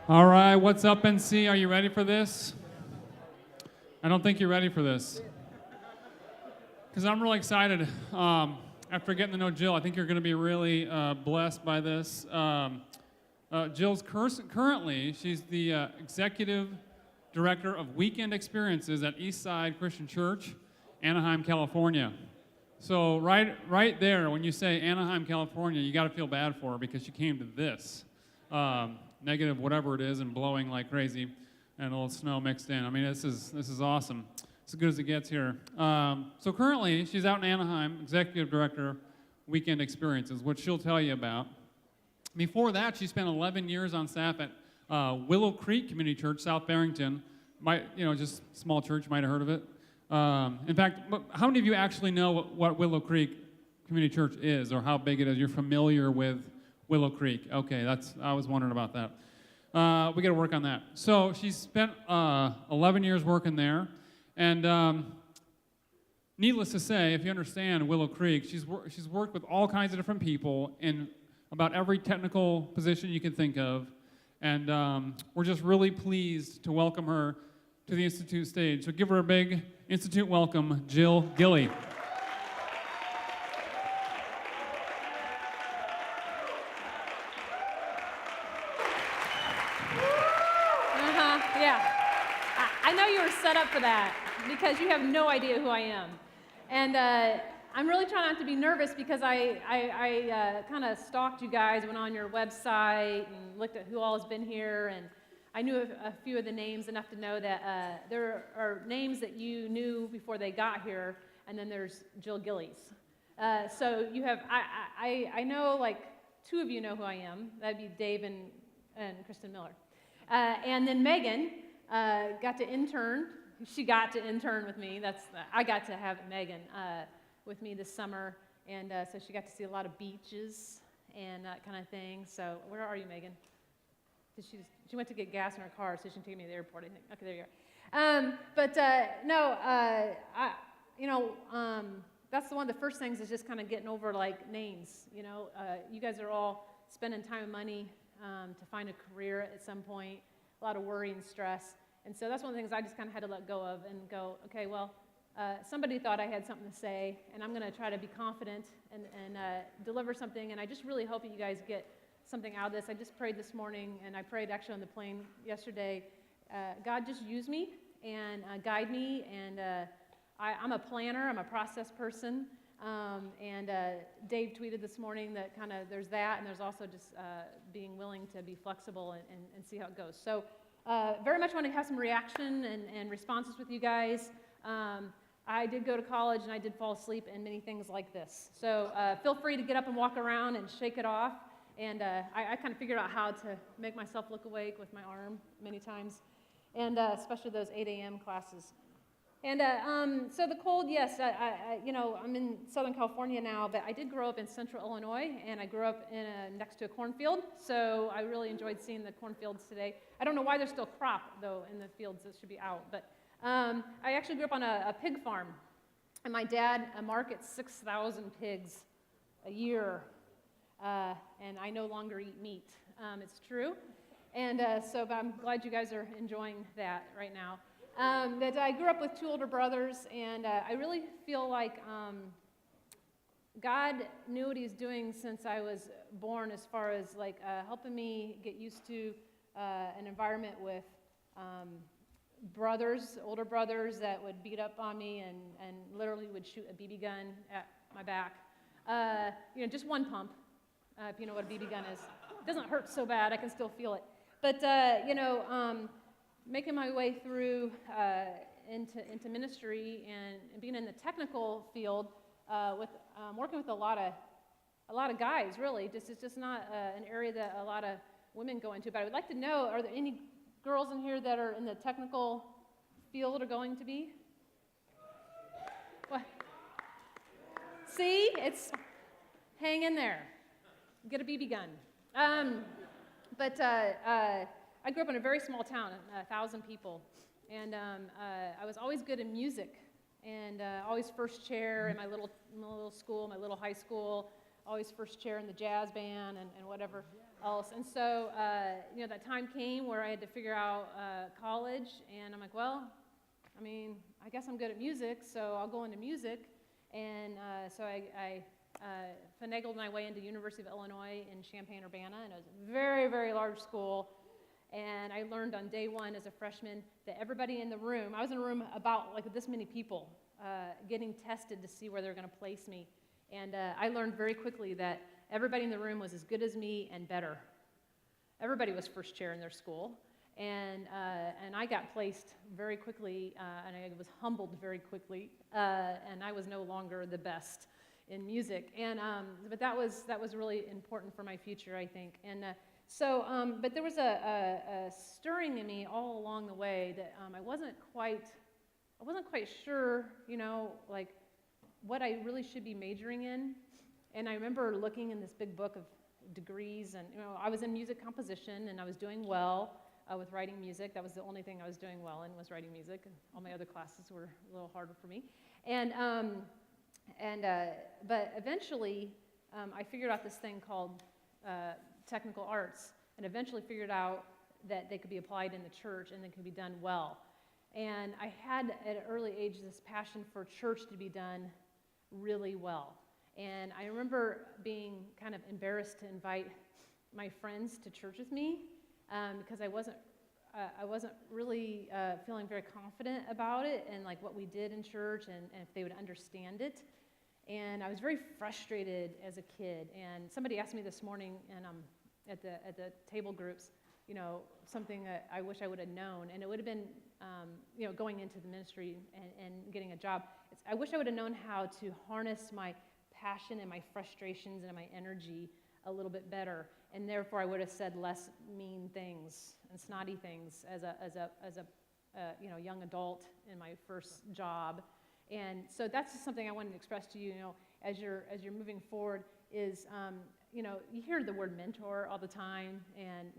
All right, what's up, NC? Are you ready for this? I don't think you're ready for this. Because I'm really excited. After getting to know Jill, I think you're going to be really blessed by this. Jill's currently, she's the executive director of weekend experiences at Eastside Christian Church, Anaheim, California. So right there, when you say Anaheim, California, you got to feel bad for her because she came to this. Negative whatever it is and blowing like crazy and a little snow mixed in. I mean, this is awesome. It's as good as it gets here. So currently, she's out in Anaheim, executive director, weekend experiences, which she'll tell you about. Before that, she spent 11 years on staff at Willow Creek Community Church, South Barrington. Just small church, might have heard of it. In fact, how many of you actually know what Willow Creek Community Church is or how big it is? You're familiar with Willow Creek. Okay, I was wondering about that. We got to work on that. So she spent 11 years working there, and needless to say, if you understand Willow Creek, she's worked with all kinds of different people in about every technical position you can think of, and we're just really pleased to welcome her to the Institute stage. So give her a big Institute welcome, Jill Gille. I know you were set up for that because you have no idea who I am. And I'm really trying not to be nervous because I kind of stalked you guys, went on your website and looked at who all has been here, and I knew a few of the names enough to know that there are names that you knew before they got here, and then there's Jill Gille's. So you have, I know like two of you know who I am. That'd be Dave and Kristen Miller. And then Megan got to intern. She got to intern with me. I got to have Megan with me this summer, and so she got to see a lot of beaches and that kind of thing. So where are you, Megan? She went to get gas in her car, so she can take me to the airport, I think. Okay, there you are. That's one of the first things is just kind of getting over, like, names. You guys are all spending time and money to find a career at some point, a lot of worry and stress. And so that's one of the things I just kind of had to let go of and go, okay, well, somebody thought I had something to say, and I'm going to try to be confident and deliver something, and I just really hope that you guys get something out of this. I just prayed this morning, and I prayed actually on the plane yesterday. God, just use me and guide me, and I'm a planner. I'm a process person, and Dave tweeted this morning that kind of there's that, and there's also just being willing to be flexible and see how it goes. So very much want to have some reaction and responses with you guys. I did go to college, and I did fall asleep in many things like this. So feel free to get up and walk around and shake it off. And I kind of figured out how to make myself look awake with my arm many times, and especially those 8 a.m. classes. And so the cold, yes, I'm in Southern California now, but I did grow up in Central Illinois, and I grew up next to a cornfield, so I really enjoyed seeing the cornfields today. I don't know why there's still crop, though, in the fields that should be out, but I actually grew up on a pig farm, and my dad markets 6,000 pigs a year. And I no longer eat meat. It's true. And but I'm glad you guys are enjoying that right now. That I grew up with two older brothers, and I really feel like God knew what he's doing since I was born as far as like helping me get used to an environment with older brothers that would beat up on me and literally would shoot a BB gun at my back. Just one pump. If you know what a BB gun is. It doesn't hurt so bad, I can still feel it. But, making my way through into ministry and being in the technical field with working with a lot of guys, really. It's just not an area that a lot of women go into. But I would like to know, are there any girls in here that are in the technical field or going to be? What? See? Hang in there. Get a BB gun. But I grew up in a very small town, 1,000 people, and I was always good in music, and always first chair in my little school, my little high school, always first chair in the jazz band and whatever. else. And so, that time came where I had to figure out college, and I'm like, well, I guess I'm good at music, so I'll go into music. And so I finagled my way into University of Illinois in Champaign-Urbana, and it was a very, very large school. And I learned on day one as a freshman that everybody in the room, I was in a room about like this many people, getting tested to see where they were going to place me. And I learned very quickly that everybody in the room was as good as me and better. Everybody was first chair in their school. And I got placed very quickly, and I was humbled very quickly, and I was no longer the best in music. And but that was really important for my future, I think. And but there was a stirring in me all along the way that I wasn't quite sure, like what I really should be majoring in. And I remember looking in this big book of degrees, and I was in music composition, and I was doing well. With writing music. That was the only thing I was doing well in, was writing music, and all my other classes were a little harder for me. But eventually, I figured out this thing called technical arts, and eventually figured out that they could be applied in the church and they could be done well. And I had, at an early age, this passion for church to be done really well. And I remember being kind of embarrassed to invite my friends to church with me, because I wasn't really feeling very confident about it and like what we did in church, and if they would understand it. And I was very frustrated as a kid. And somebody asked me this morning, and at the table groups, something that I wish I would have known, and it would have been, going into the ministry and getting a job. I wish I would have known how to harness my passion and my frustrations and my energy a little bit better, and therefore I would have said less mean things and snotty things as a young adult in my first job. And so that's just something I wanted to express to you, as you're moving forward, is you hear the word mentor all the time, and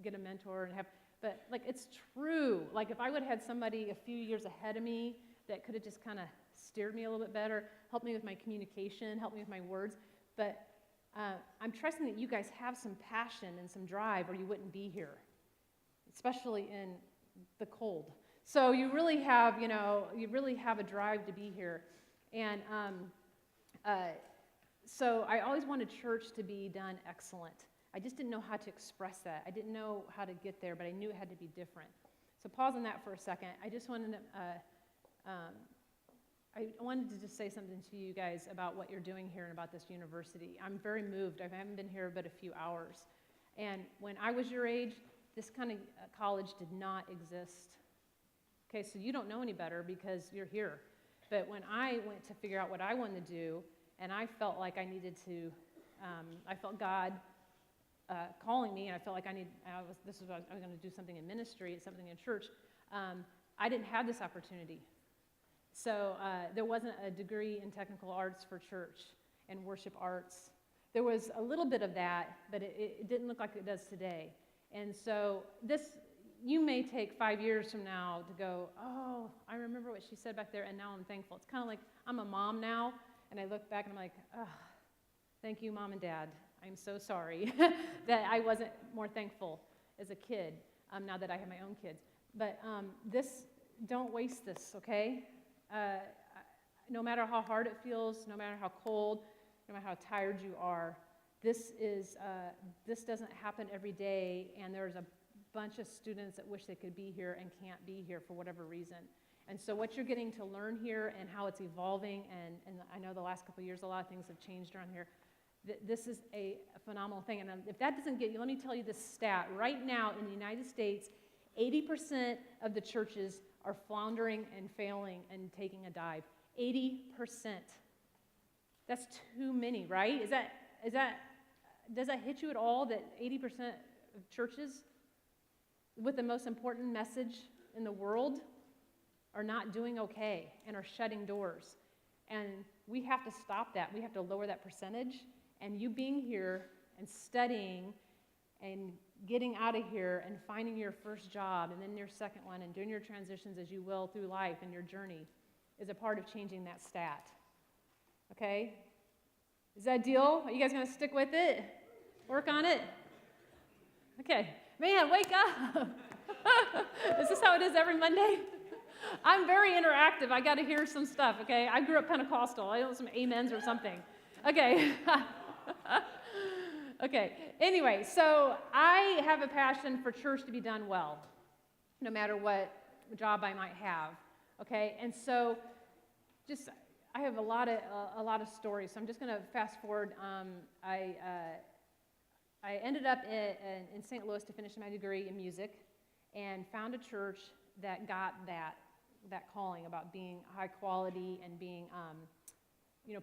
get a mentor and have, but like it's true. Like if I would have had somebody a few years ahead of me that could have just kind of steered me a little bit better, helped me with my communication, helped me with my words, but I'm trusting that you guys have some passion and some drive, or you wouldn't be here, especially in the cold. So you really have, a drive to be here. And so I always wanted church to be done excellent. I just didn't know how to express that. I didn't know how to get there, but I knew it had to be different. So pause on that for a second. I just wanted to just say something to you guys about what you're doing here and about this university. I'm very moved. I haven't been here but a few hours. And when I was your age, this kind of college did not exist. Okay, so you don't know any better because you're here. But when I went to figure out what I wanted to do, and I felt like I needed to, I felt God calling me, and I felt like I was going to do something in ministry, something in church. I didn't have this opportunity. So there wasn't a degree in technical arts for church and worship arts. There was a little bit of that, but it didn't look like it does today. And so you may take 5 years from now to go, oh, I remember what she said back there, and now I'm thankful. It's kind of like I'm a mom now, and I look back and I'm like, oh, thank you, Mom and Dad. I'm so sorry that I wasn't more thankful as a kid, now that I have my own kids. But don't waste this, okay? No matter how hard it feels, no matter how cold, no matter how tired you are, this doesn't happen every day, and there's a bunch of students that wish they could be here and can't be here for whatever reason. And so what you're getting to learn here and how it's evolving, and I know the last couple of years a lot of things have changed around here, this is a phenomenal thing. And if that doesn't get you, let me tell you this stat. Right now in the United States, 80% of the churches are floundering and failing and taking a dive. 80%. That's too many, right? Does that hit you at all that 80% of churches with the most important message in the world are not doing okay and are shutting doors? And we have to stop that. We have to lower that percentage. And you being here and studying and getting out of here and finding your first job and then your second one and doing your transitions as you will through life and your journey is a part of changing that stat. Okay? Is that a deal? Are you guys going to stick with it? Work on it? Okay, man, wake up. Is this how it is every Monday? I'm very interactive. I got to hear some stuff, okay? I grew up Pentecostal. I know some amens or something. Okay. Okay, anyway, so I have a passion for church to be done well, no matter what job I might have, okay? And so I have a lot of stories, so I'm just going to fast forward. I ended up in St. Louis to finish my degree in music and found a church that got that calling about being high quality and being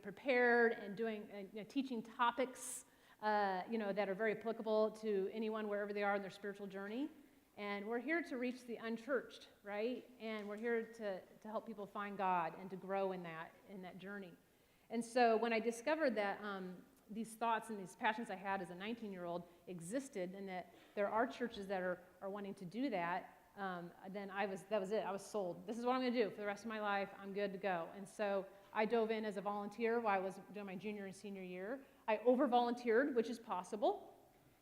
prepared and doing teaching topics that are very applicable to anyone wherever they are in their spiritual journey. And we're here to reach the unchurched, right? And we're here to help people find God and to grow in that journey. And so when I discovered that these thoughts and these passions I had as a 19-year-old existed, and that there are churches that are wanting to do that, then that was it. I was sold. This is what I'm going to do for the rest of my life. I'm good to go. And so I dove in as a volunteer while I was doing my junior and senior year. I over-volunteered, which is possible.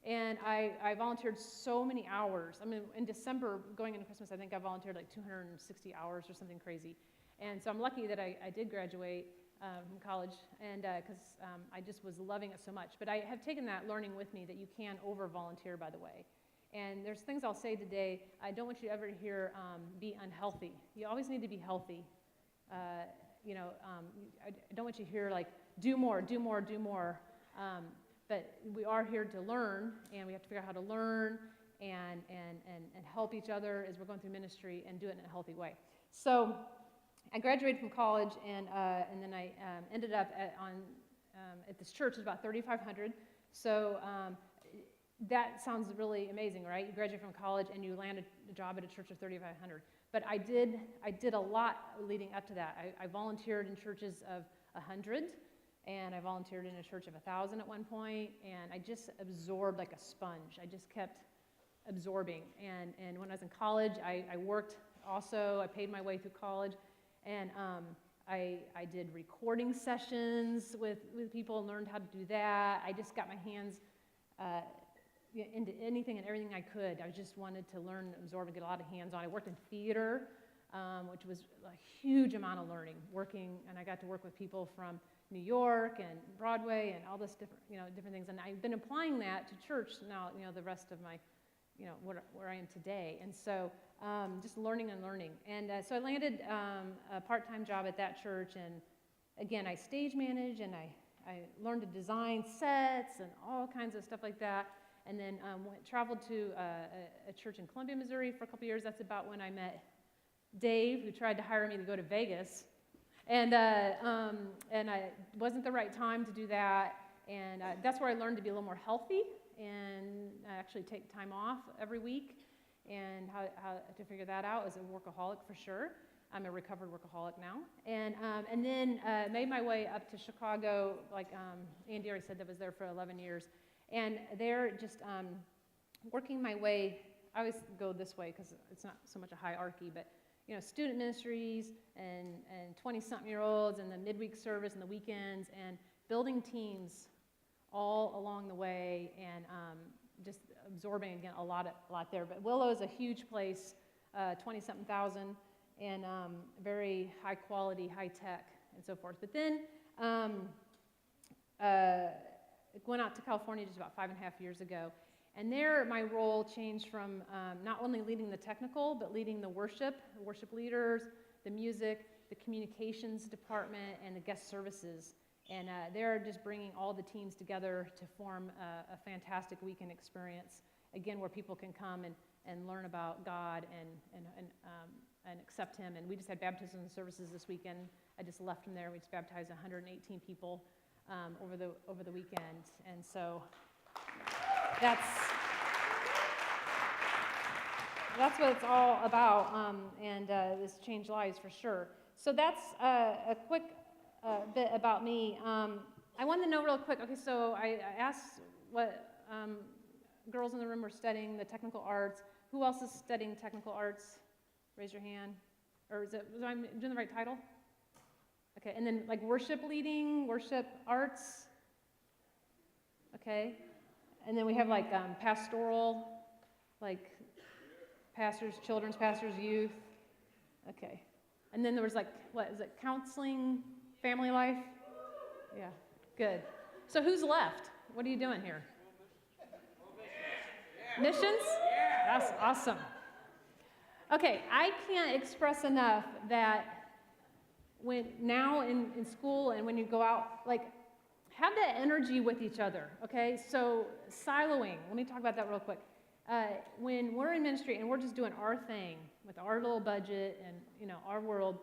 And I volunteered so many hours. I mean, in December, going into Christmas, I think I volunteered like 260 hours or something crazy. And so I'm lucky that I did graduate from college, and because I just was loving it so much. But I have taken that learning with me that you can over-volunteer, by the way. And there's things I'll say today. I don't want you to ever hear be unhealthy. You always need to be healthy. I don't want you to hear like do more, do more, do more. But we are here to learn, and we have to figure out how to learn and help each other as we're going through ministry and do it in a healthy way. So I graduated from college, and then I ended up at this church. It's about 3,500. So that sounds really amazing, right? You graduate from college and you land a job at a church of 3,500. But I did a lot leading up to that. I volunteered in churches of 100. And I volunteered in a church of 1,000 at one point, and I just absorbed like a sponge. I just kept absorbing. And when I was in college, I worked also. I paid my way through college, and I did recording sessions with people and learned how to do that. I just got my hands into anything and everything I could. I just wanted to learn, absorb, and get a lot of hands-on. I worked in theater, which was a huge amount of learning, and I got to work with people from New York and Broadway and all this different things. And I've been applying that to church now, the rest of my, where I am today. And so just learning and learning. And so I landed a part-time job at that church. And again, I stage managed, and I learned to design sets and all kinds of stuff like that. And then traveled to a church in Columbia, Missouri for a couple years. That's about when I met Dave, who tried to hire me to go to Vegas. And I wasn't the right time to do that, and that's where I learned to be a little more healthy and actually take time off every week, and how to figure that out as a workaholic for sure. I'm a recovered workaholic now, and then made my way up to Chicago. Like Andy already said, that was there for 11 years, and there just working my way. I always go this way because it's not so much a hierarchy, but student ministries and 20-something-year-olds and the midweek service and the weekends and building teams all along the way, and just absorbing, again, a lot there. But Willow is a huge place, 20-something thousand, and very high quality, high tech, and so forth. But then went out to California just about 5.5 years ago. And there, my role changed from not only leading the technical, but leading the worship leaders, the music, the communications department, and the guest services. And they're just bringing all the teams together to form a fantastic weekend experience, again, where people can come and learn about God and accept Him. And we just had baptism services this weekend. I just left from there. We just baptized 118 people over the weekend. And so that's what it's all about, and this changed lives for sure. So that's a quick bit about me. I wanted to know real quick, okay, so I asked what girls in the room were studying the technical arts. Who else is studying technical arts? Raise your hand. Or was I doing the right title? Okay, and then like worship leading, worship arts. Okay. And then we have like pastoral, Like pastors, children's pastors, youth? Okay. And then there was like, what is it, counseling, family life? Yeah, good. So who's left? What are you doing here? Missions? That's awesome. Okay, I can't express enough that when now in school and when you go out, like, have that energy with each other, okay? So siloing, let me talk about that real quick. When we're in ministry and we're just doing our thing with our little budget and, you know, our world,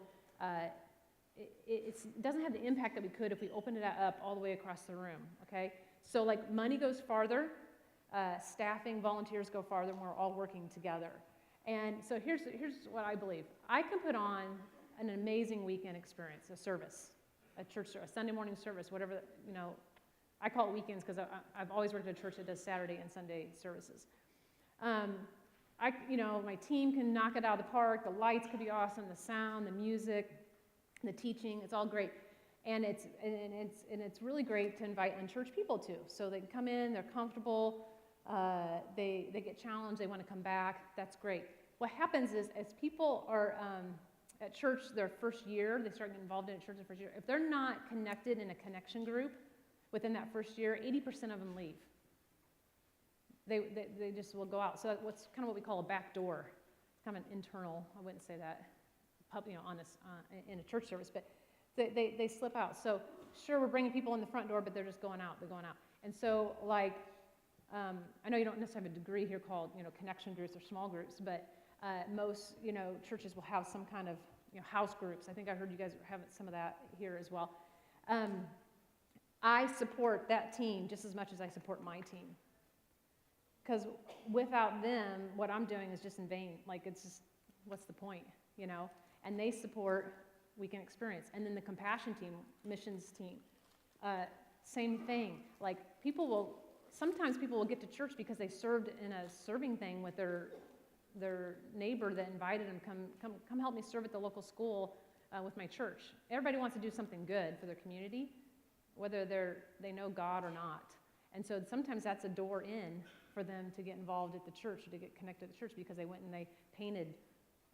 it doesn't have the impact that we could if we opened it up all the way across the room, okay? So like money goes farther, staffing, volunteers go farther, and we're all working together. And so here's what I believe. I can put on an amazing weekend experience, a service, a church service, a Sunday morning service, whatever, you know. I call it weekends because I've always worked at a church that does Saturday and Sunday services. You know, my team can knock it out of the park. The lights could be awesome, the sound, the music, the teaching. It's all great, and it's really great to invite unchurched people too. So they can come in, they're comfortable, they get challenged, they want to come back. That's great. What happens is as people are at church their first year, they start getting involved in a church their first year. If they're not connected in a connection group within that first year, 80% of them leave. They just will go out. So what's kind of what we call a back door. It's kind of an internal, I wouldn't say that, you know, in a church service, but they slip out. So sure, we're bringing people in the front door, but they're just going out. They're going out. And so like, I know you don't necessarily have a degree here called, you know, connection groups or small groups, but most, you know, churches will have some kind of, you know, house groups. I think I heard you guys have some of that here as well. I support that team just as much as I support my team. Because without them, what I'm doing is just in vain. Like, it's just, what's the point, you know? And they support Weekend Experience. And then the compassion team, missions team, same thing. Like, sometimes people will get to church because they served in a serving thing with their neighbor that invited them, come help me serve at the local school with my church. Everybody wants to do something good for their community, whether they know God or not. And so sometimes that's a door in for them to get involved at the church or to get connected to the church because they went and they painted,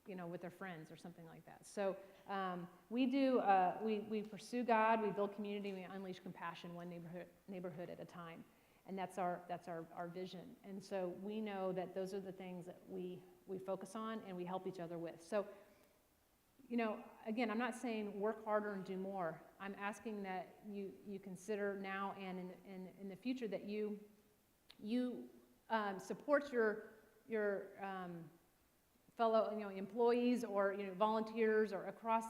you know, with their friends or something like that. So we pursue God, we build community, we unleash compassion one neighborhood at a time. And that's our vision. And so we know that those are the things that we focus on and we help each other with. So, you know, again, I'm not saying work harder and do more. I'm asking that you consider now and in the future that you support your fellow, you know, employees or, you know, volunteers or across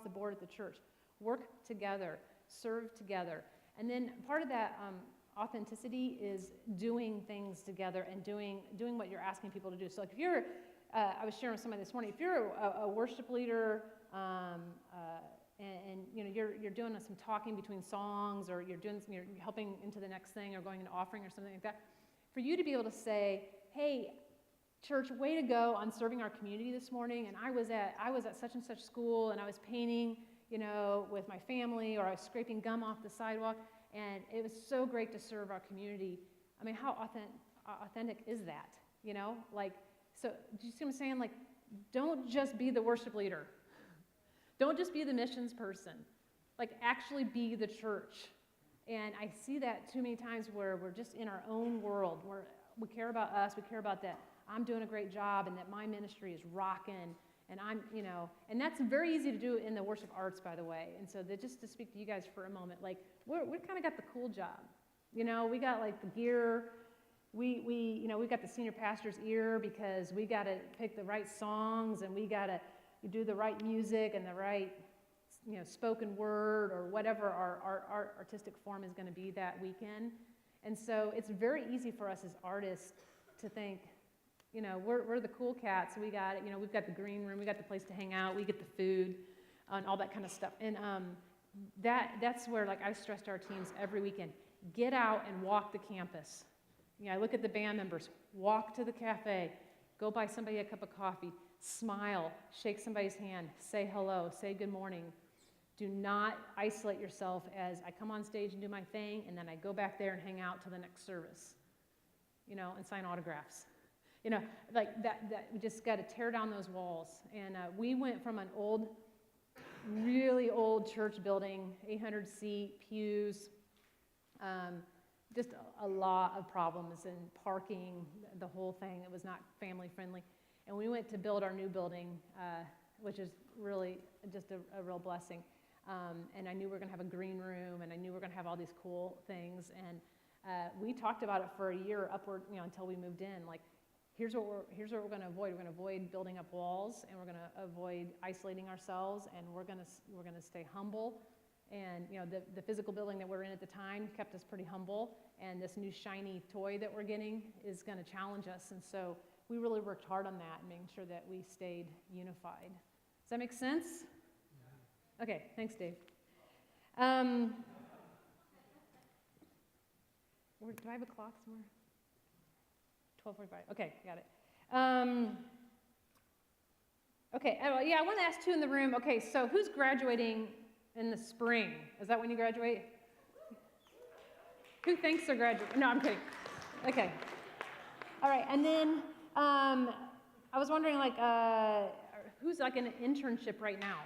the board at the church. Work together, serve together, and then part of that authenticity is doing things together and doing what you're asking people to do. So, like if you're, I was sharing with somebody this morning, if you're a worship leader and you know you're doing some talking between songs, or you're helping into the next thing, or going into offering or something like that, for you to be able to say, hey, church, way to go on serving our community this morning, and I was at such and such school, and I was painting, you know, with my family, or I was scraping gum off the sidewalk, and it was so great to serve our community. I mean, how authentic is that, you know? Like, so do you see what I'm saying? Like, don't just be the worship leader. Don't just be the missions person. Like, actually be the church. And I see that too many times where we're just in our own world, where we care about us, we care about that I'm doing a great job and that my ministry is rocking, and I'm, you know, and that's very easy to do in the worship arts, by the way. And so just to speak to you guys for a moment, like, we kind of got the cool job. You know, we got like the gear. We got the senior pastor's ear because we got to pick the right songs, and we got to do the right music and the right, you know, spoken word or whatever our artistic form is going to be that weekend. And so it's very easy for us as artists to think, you know, we're the cool cats. We got it. You know, we've got the green room. We got the place to hang out. We get the food and all that kind of stuff. And that's where, like, I stress to our teams every weekend, get out and walk the campus. You know, I look at the band members, walk to the cafe, go buy somebody a cup of coffee, smile, shake somebody's hand, say hello, say good morning. Do not isolate yourself as I come on stage and do my thing, and then I go back there and hang out till the next service, you know, and sign autographs. You know, like that we just got to tear down those walls. And we went from an old, really old church building, 800-seat pews, just a lot of problems in parking, the whole thing. It was not family friendly. And we went to build our new building, which is really just a real blessing. And I knew we were going to have a green room, and I knew we were going to have all these cool things. And we talked about it for a year upward, until we moved in. Like, here's what we're going to avoid. We're going to avoid building up walls, and we're going to avoid isolating ourselves, and we're going to stay humble. And the physical building that we're in at the time kept us pretty humble. And this new shiny toy that we're getting is going to challenge us. And so we really worked hard on that, making sure that we stayed unified. Does that make sense? Okay, thanks, Dave. Do I have a clock somewhere? 12:45. Okay, got it. Okay, yeah, I want to ask two in the room. Okay, so who's graduating in the spring? Is that when you graduate? Who thinks they're graduating? No, I'm kidding. Okay. All right, and then I was wondering, like, who's like in an internship right now?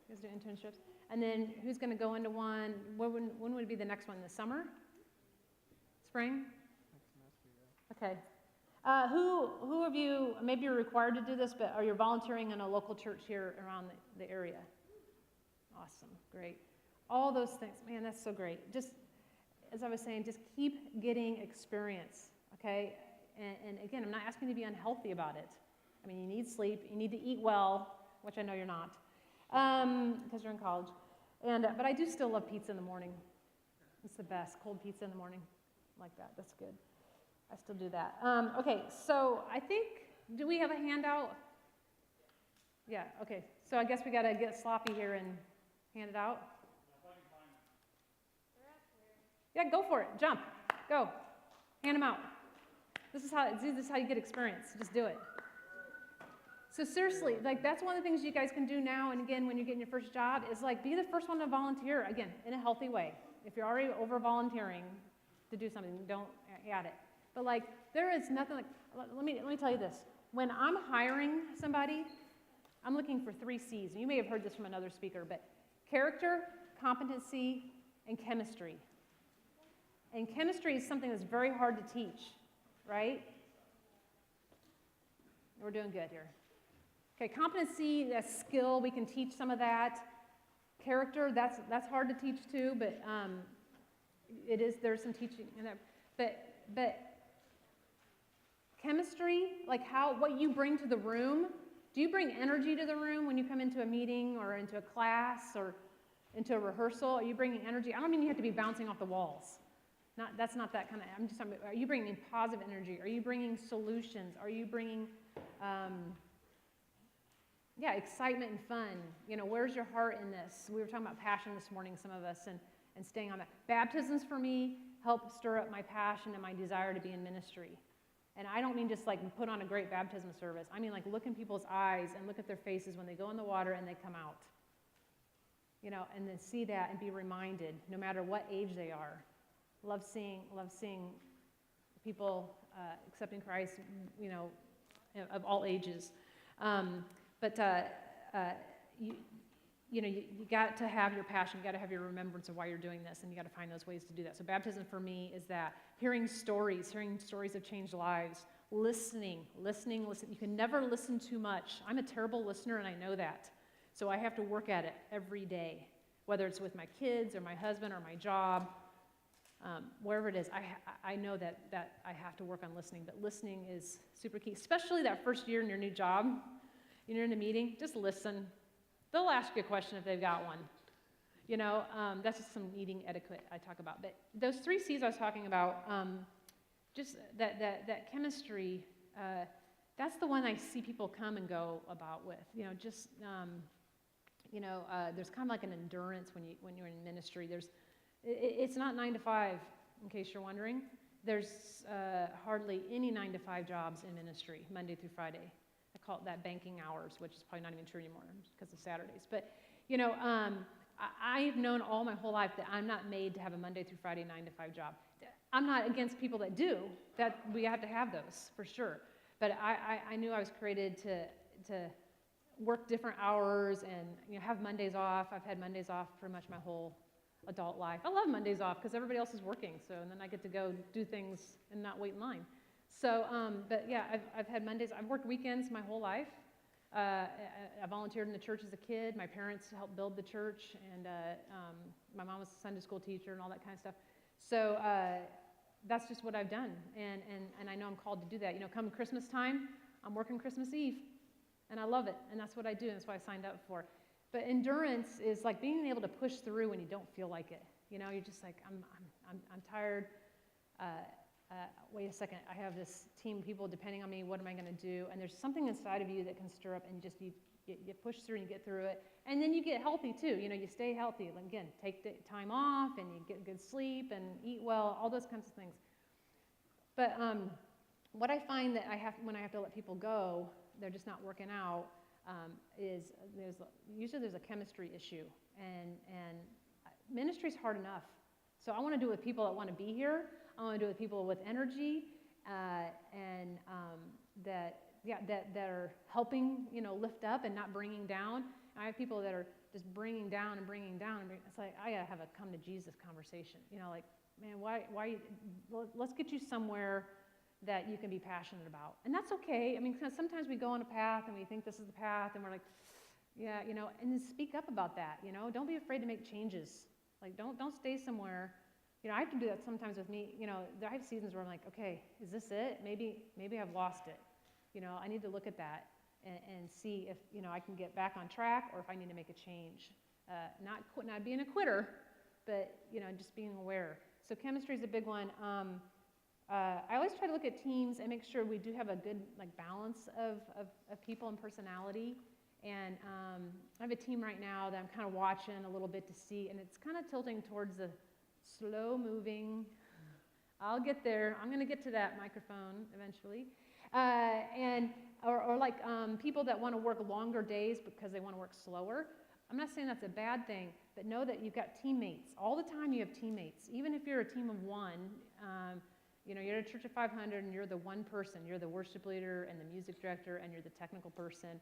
You guys do internships? And then who's going to go into one? When would be the next one? The summer? Spring? Okay. Who of you, maybe you're required to do this, but are you volunteering in a local church here around the area? Awesome, great. All those things, man, that's so great. Just, as I was saying, just keep getting experience, okay? And again, I'm not asking you to be unhealthy about it. I mean, you need sleep, you need to eat well, which I know you're not, because you're in college. But I do still love pizza in the morning. It's the best, cold pizza in the morning, like that, that's good. I still do that. Okay, so I think, do we have a handout? Yeah, okay. So I guess we got to get sloppy here and hand it out. Yeah, go for it. Jump. Go. Hand them out. This is how you get experience. Just do it. So seriously, like that's one of the things you guys can do now and again when you're getting your first job is like be the first one to volunteer, again, in a healthy way. If you're already over volunteering to do something, don't add it. But like there is nothing like, let me tell you this. When I'm hiring somebody, I'm looking for 3 C's. And you may have heard this from another speaker, but character, competency, and chemistry. And chemistry is something that's very hard to teach, right? We're doing good here. Okay, competency, that's skill. We can teach some of that. Character, that's hard to teach too, but there's some teaching in that. But chemistry, like what you bring to the room. Do you bring energy to the room when you come into a meeting or into a class or into a rehearsal? Are you bringing energy? I don't mean you have to be bouncing off the walls. That's not that kind of, I'm just talking about, are you bringing positive energy? Are you bringing solutions? Are you bringing, excitement and fun? Where's your heart in this? We were talking about passion this morning, some of us, and staying on that. Baptisms for me help stir up my passion and my desire to be in ministry. And I don't mean just like put on a great baptism service. I mean like look in people's eyes and look at their faces when they go in the water and they come out. And then see that and be reminded, no matter what age they are. Love seeing people accepting Christ, of all ages. You got to have your passion, you got to have your remembrance of why you're doing this, and you got to find those ways to do that. So baptism for me is that hearing stories have changed lives, listening. You can never listen too much. I'm a terrible listener, and I know that. So I have to work at it every day, whether it's with my kids or my husband or my job, wherever it is. I know that I have to work on listening, but listening is super key, especially that first year in your new job. You're in a meeting, just listen. They'll ask you a question if they've got one. That's just some meeting etiquette I talk about. But those 3 C's I was talking about, just that chemistry, that's the one I see people come and go about with. There's kind of like an endurance when you're in ministry. It's not 9 to 5, in case you're wondering. There's hardly any 9 to 5 jobs in ministry, Monday through Friday. I call it that banking hours, which is probably not even true anymore because of Saturdays. But, I've known all my whole life that I'm not made to have a Monday through Friday 9 to 5 job. I'm not against people that do. That we have to have those for sure. But I knew I was created to work different hours and have Mondays off. I've had Mondays off pretty much my whole adult life. I love Mondays off because everybody else is working, and then I get to go do things and not wait in line. So, but yeah, I've had Mondays. I've worked weekends my whole life. I volunteered in the church as a kid. My parents helped build the church, and my mom was a Sunday school teacher and all that kind of stuff. So that's just what I've done, and I know I'm called to do that. Come Christmas time, I'm working Christmas Eve, and I love it, and that's what I do, and that's what I signed up for. But endurance is like being able to push through when you don't feel like it. You're just like, I'm tired. Wait a second, I have this team of people depending on me. What am I going to do? And there's something inside of you that can stir up, and just you push through and you get through it. And then you get healthy too. You stay healthy. Again, take the time off, and you get good sleep and eat well, all those kinds of things. But what I find that when I have to let people go, they're just not working out. Is there's a chemistry issue, and ministry's hard enough. So I want to do it with people that want to be here. I want to do it with people with energy, and that are helping, lift up and not bringing down. I have people that are just bringing down and bringing down. It's like I gotta have a come to Jesus conversation. Like, man, why? Let's get you somewhere that you can be passionate about. And that's okay. I mean, sometimes we go on a path and we think this is the path and we're like, yeah, and then speak up about that, Don't be afraid to make changes. Like, don't stay somewhere. I have to do that sometimes with me. I have seasons where I'm like, okay, is this it? Maybe I've lost it. I need to look at that and see if, I can get back on track or if I need to make a change. Not being a quitter, but, just being aware. So chemistry is a big one. I always try to look at teams and make sure we do have a good balance of people and personality. And I have a team right now that I'm kind of watching a little bit to see, and it's kind of tilting towards the slow-moving. I'll get there. I'm going to get to that microphone eventually. People that want to work longer days because they want to work slower. I'm not saying that's a bad thing, but know that you've got teammates. All the time you have teammates. Even if you're a team of one, you're at a church of 500 and you're the one person. You're the worship leader and the music director and you're the technical person,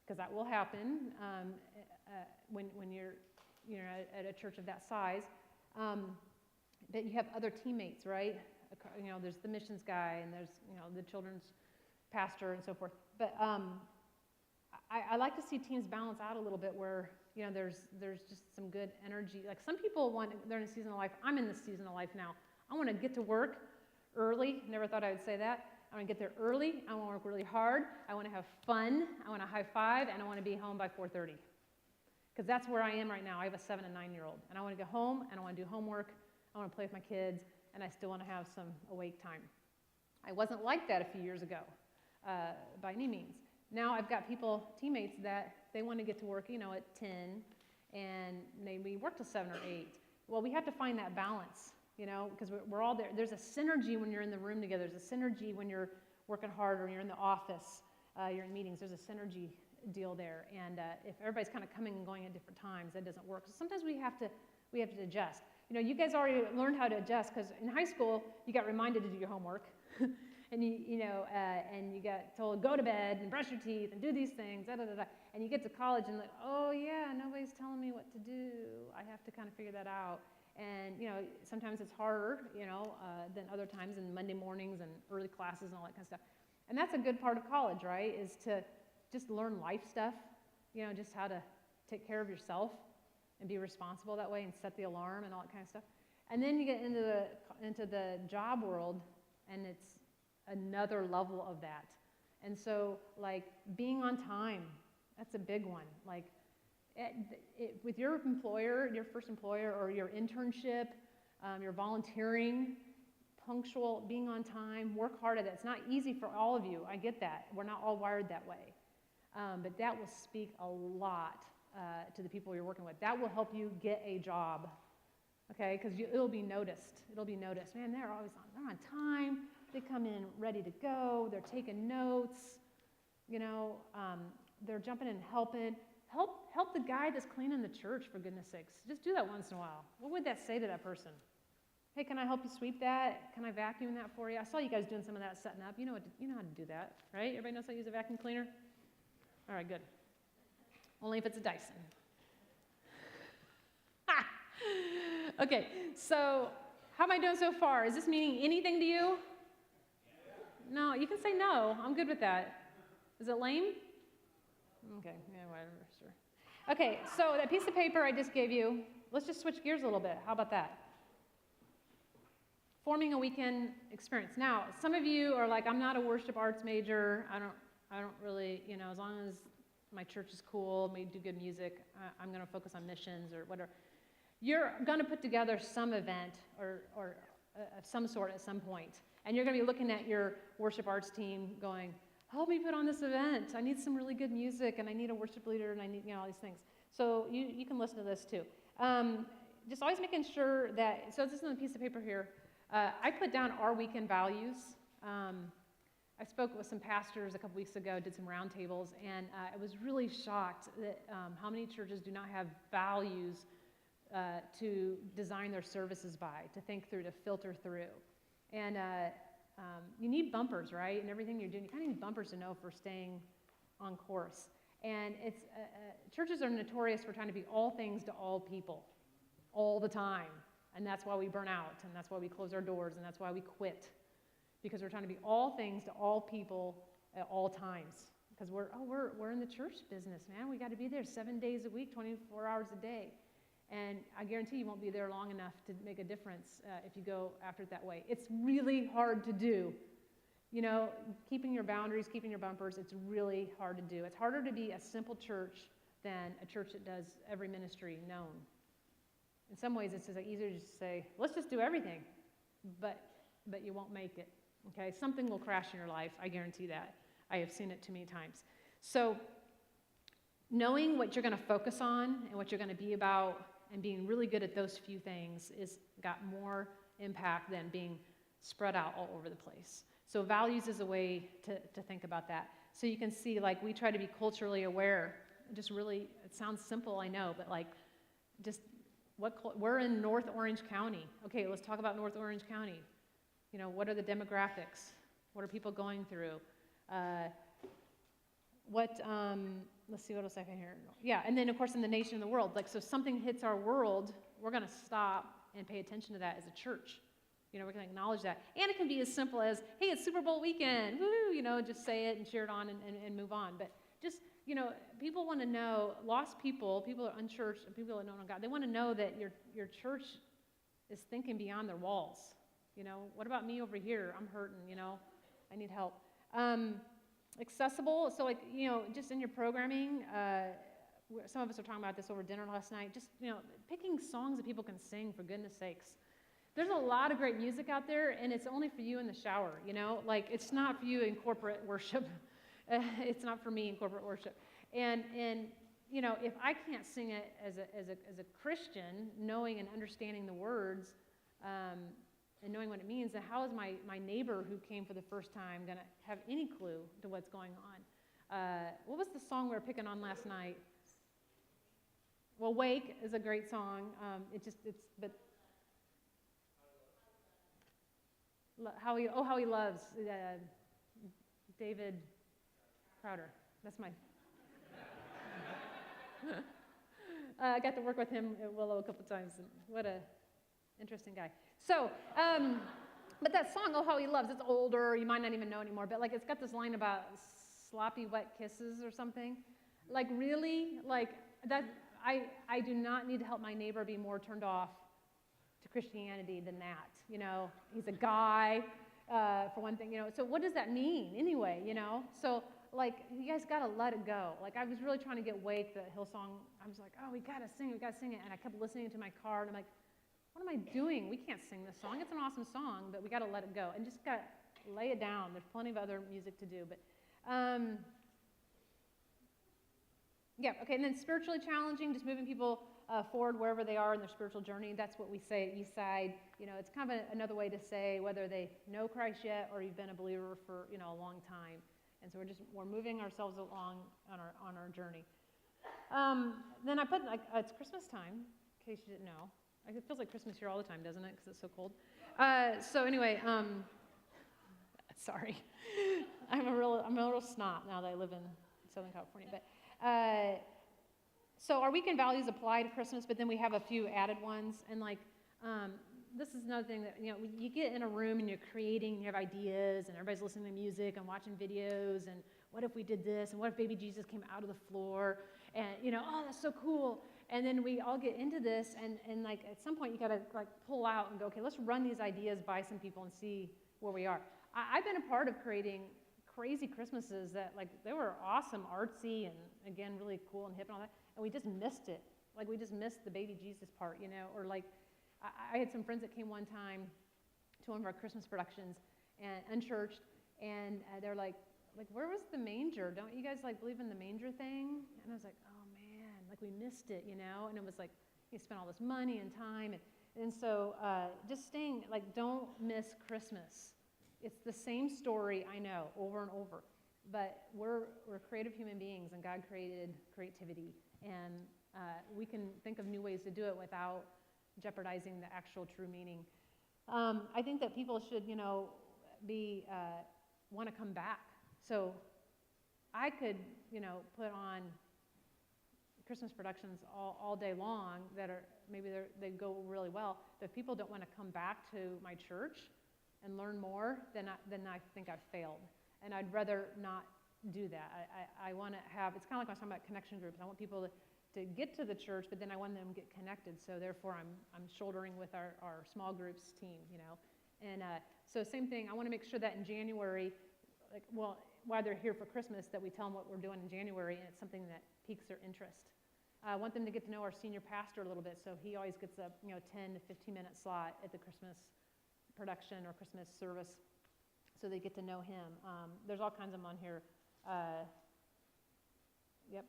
because that will happen when you're at a church of that size. That you have other teammates, right? There's the missions guy and there's the children's pastor and so forth. But I like to see teams balance out a little bit where there's just some good energy. Like some people they're in a season of life. I'm in this season of life now. I want to get to work early. Never thought I would say that. I want to get there early. I want to work really hard. I want to have fun. I want to high five, and I want to be home by 4:30. Because that's where I am right now. I have a 7 and 9-year-old, and I want to go home and I want to do homework. I want to play with my kids, and I still want to have some awake time. I wasn't like that a few years ago, by any means. Now I've got teammates that they want to get to work, at 10, and maybe work till 7 or 8. Well, we have to find that balance, because we're all there. There's a synergy when you're in the room together. There's a synergy when you're working hard or you're in the office, you're in meetings. There's a synergy deal there. And if everybody's kind of coming and going at different times, that doesn't work. So sometimes we have to adjust. You guys already learned how to adjust, because in high school, you got reminded to do your homework. And and you got told, go to bed and brush your teeth and do these things, And you get to college and like, oh yeah, nobody's telling me what to do. I have to kind of figure that out. And sometimes it's harder, than other times, in Monday mornings and early classes and all that kind of stuff. And that's a good part of college, right? Is to just learn life stuff, just how to take care of yourself and be responsible that way and set the alarm and all that kind of stuff. And then you get into the job world, and it's another level of that. And so, being on time, that's a big one. With your employer, your first employer, or your internship, your volunteering, punctual, being on time, work hard at it. It's not easy for all of you. I get that. We're not all wired that way. But that will speak a lot to the people you're working with. That will help you get a job, okay? Because it'll be noticed. It'll be noticed. Man, they're on time. They come in ready to go. They're taking notes. They're jumping in and helping. Help the guy that's cleaning the church, for goodness sakes. Just do that once in a while. What would that say to that person? Hey, can I help you sweep that? Can I vacuum that for you? I saw you guys doing some of that setting up. You know how to do that, right? Everybody knows how to use a vacuum cleaner? All right, good. Only if it's a Dyson. Ha! Okay, so how am I doing so far? Is this meaning anything to you? No, you can say no. I'm good with that. Is it lame? Okay, yeah, whatever, sure. Okay, so that piece of paper I just gave you, let's just switch gears a little bit. How about that? Forming a weekend experience. Now, some of you are like, I'm not a worship arts major. I don't really, as long as my church is cool, we do good music, I'm going to focus on missions or whatever. You're going to put together some event or of some sort at some point, and you're going to be looking at your worship arts team going, help me put on this event. I need some really good music, and I need a worship leader, and I need all these things. So you can listen to this too. Just always making sure that, so this is on a piece of paper here. I put down our weekend values. I spoke with some pastors a couple weeks ago, did some roundtables, and I was really shocked that how many churches do not have values to design their services by, to think through, to filter through. And you need bumpers, right? And everything you're doing, you kind of need bumpers to know if we're staying on course. And it's churches are notorious for trying to be all things to all people, all the time. And that's why we burn out, and that's why we close our doors, and that's why we quit. Because we're trying to be all things to all people at all times. Because we're in the church business, man. We got to be there 7 days a week, 24 hours a day. And I guarantee you won't be there long enough to make a difference if you go after it that way. It's really hard to do. Keeping your boundaries, keeping your bumpers, it's really hard to do. It's harder to be a simple church than a church that does every ministry known. In some ways, it's just easier to just say, let's just do everything, but you won't make it, okay? Something will crash in your life, I guarantee that. I have seen it too many times. So knowing what you're going to focus on and what you're going to be about and being really good at those few things is got more impact than being spread out all over the place. So values is a way to think about that. So you can see, we try to be culturally aware. Just really, it sounds simple, I know, but we're in North Orange County. Okay, let's talk about North Orange County. What are the demographics? What are people going through? Let's see what else I can hear. Yeah, and then of course in the nation and the world. So something hits our world, we're going to stop and pay attention to that as a church. We're going to acknowledge that. And it can be as simple as, hey, it's Super Bowl weekend, woo, just say it and cheer it on and move on. But just, people want to know, lost people who are unchurched, and people that don't know God, they want to know that your church is thinking beyond their walls. What about me over here? I'm hurting, I need help. Accessible, so just in your programming, some of us were talking about this over dinner last night, just, picking songs that people can sing, for goodness sakes. There's a lot of great music out there, and it's only for you in the shower, it's not for you in corporate worship. It's not for me in corporate worship. And if I can't sing it as a Christian, knowing and understanding the words, and knowing what it means, then how is my neighbor who came for the first time going to have any clue to what's going on? What was the song we were picking on last night? Well, Wake is a great song. But how he loves, David Crowder. That's my. I got to work with him at Willow a couple times, and what a interesting guy. So, but that song, Oh How He Loves, it's older, you might not even know anymore, but it's got this line about sloppy wet kisses or something. Really, that, I do not need to help my neighbor be more turned off to Christianity than that. He's a guy, for one thing, so what does that mean anyway, So, you guys got to let it go. I was really trying to get Wake, the Hillsong. I was like, oh, we got to sing it. And I kept listening to my car, and I'm like, what am I doing? We can't sing this song. It's an awesome song, but we got to let it go. And just got to lay it down. There's plenty of other music to do. But, yeah, okay. And then spiritually challenging, just moving people forward wherever they are in their spiritual journey. That's what we say at Eastside. It's kind of another way to say whether they know Christ yet or you've been a believer for, a long time. And so we're moving ourselves along on our journey. Then I put, it's Christmas time, in case you didn't know. It feels like Christmas here all the time, doesn't it? Because it's so cold. So anyway, sorry. I'm a little snot now that I live in Southern California. But so our weekend values apply to Christmas, but then we have a few added ones. And like, this is another thing that, you get in a room and you're creating, and you have ideas, and everybody's listening to music and watching videos, and what if we did this, and what if baby Jesus came out of the floor, and, oh, that's so cool. And then we all get into this, and like, at some point you gotta like pull out and go, okay, let's run these ideas by some people and see where we are. I've been a part of creating crazy Christmases that, like, they were awesome, artsy, and again, really cool and hip and all that, and we just missed it. Like, we just missed the baby Jesus part, or like, I had some friends that came one time to one of our Christmas productions, and unchurched, and they're like, where was the manger? Don't you guys like believe in the manger thing? And I was like, oh man, like we missed it, and it was like, you spent all this money and time, and so just staying, like, don't miss Christmas. It's the same story, I know, over and over, but we're creative human beings, and God created creativity, and we can think of new ways to do it without jeopardizing the actual true meaning. I think that people should, want to come back. So I could, put on Christmas productions all day long that are they go really well. But if people don't want to come back to my church and learn more, then I think I've failed. And I'd rather not do that. I want to have, it's kind of like when I was talking about connection groups. I want people to get to the church, but then I want them to get connected. So therefore, I'm shouldering with our small groups team, And so same thing, I want to make sure that in January, while they're here for Christmas, that we tell them what we're doing in January, and it's something that piques their interest. I want them to get to know our senior pastor a little bit, so he always gets a 10 to 15-minute slot at the Christmas production or Christmas service, so they get to know him. There's all kinds of them on here. Yep.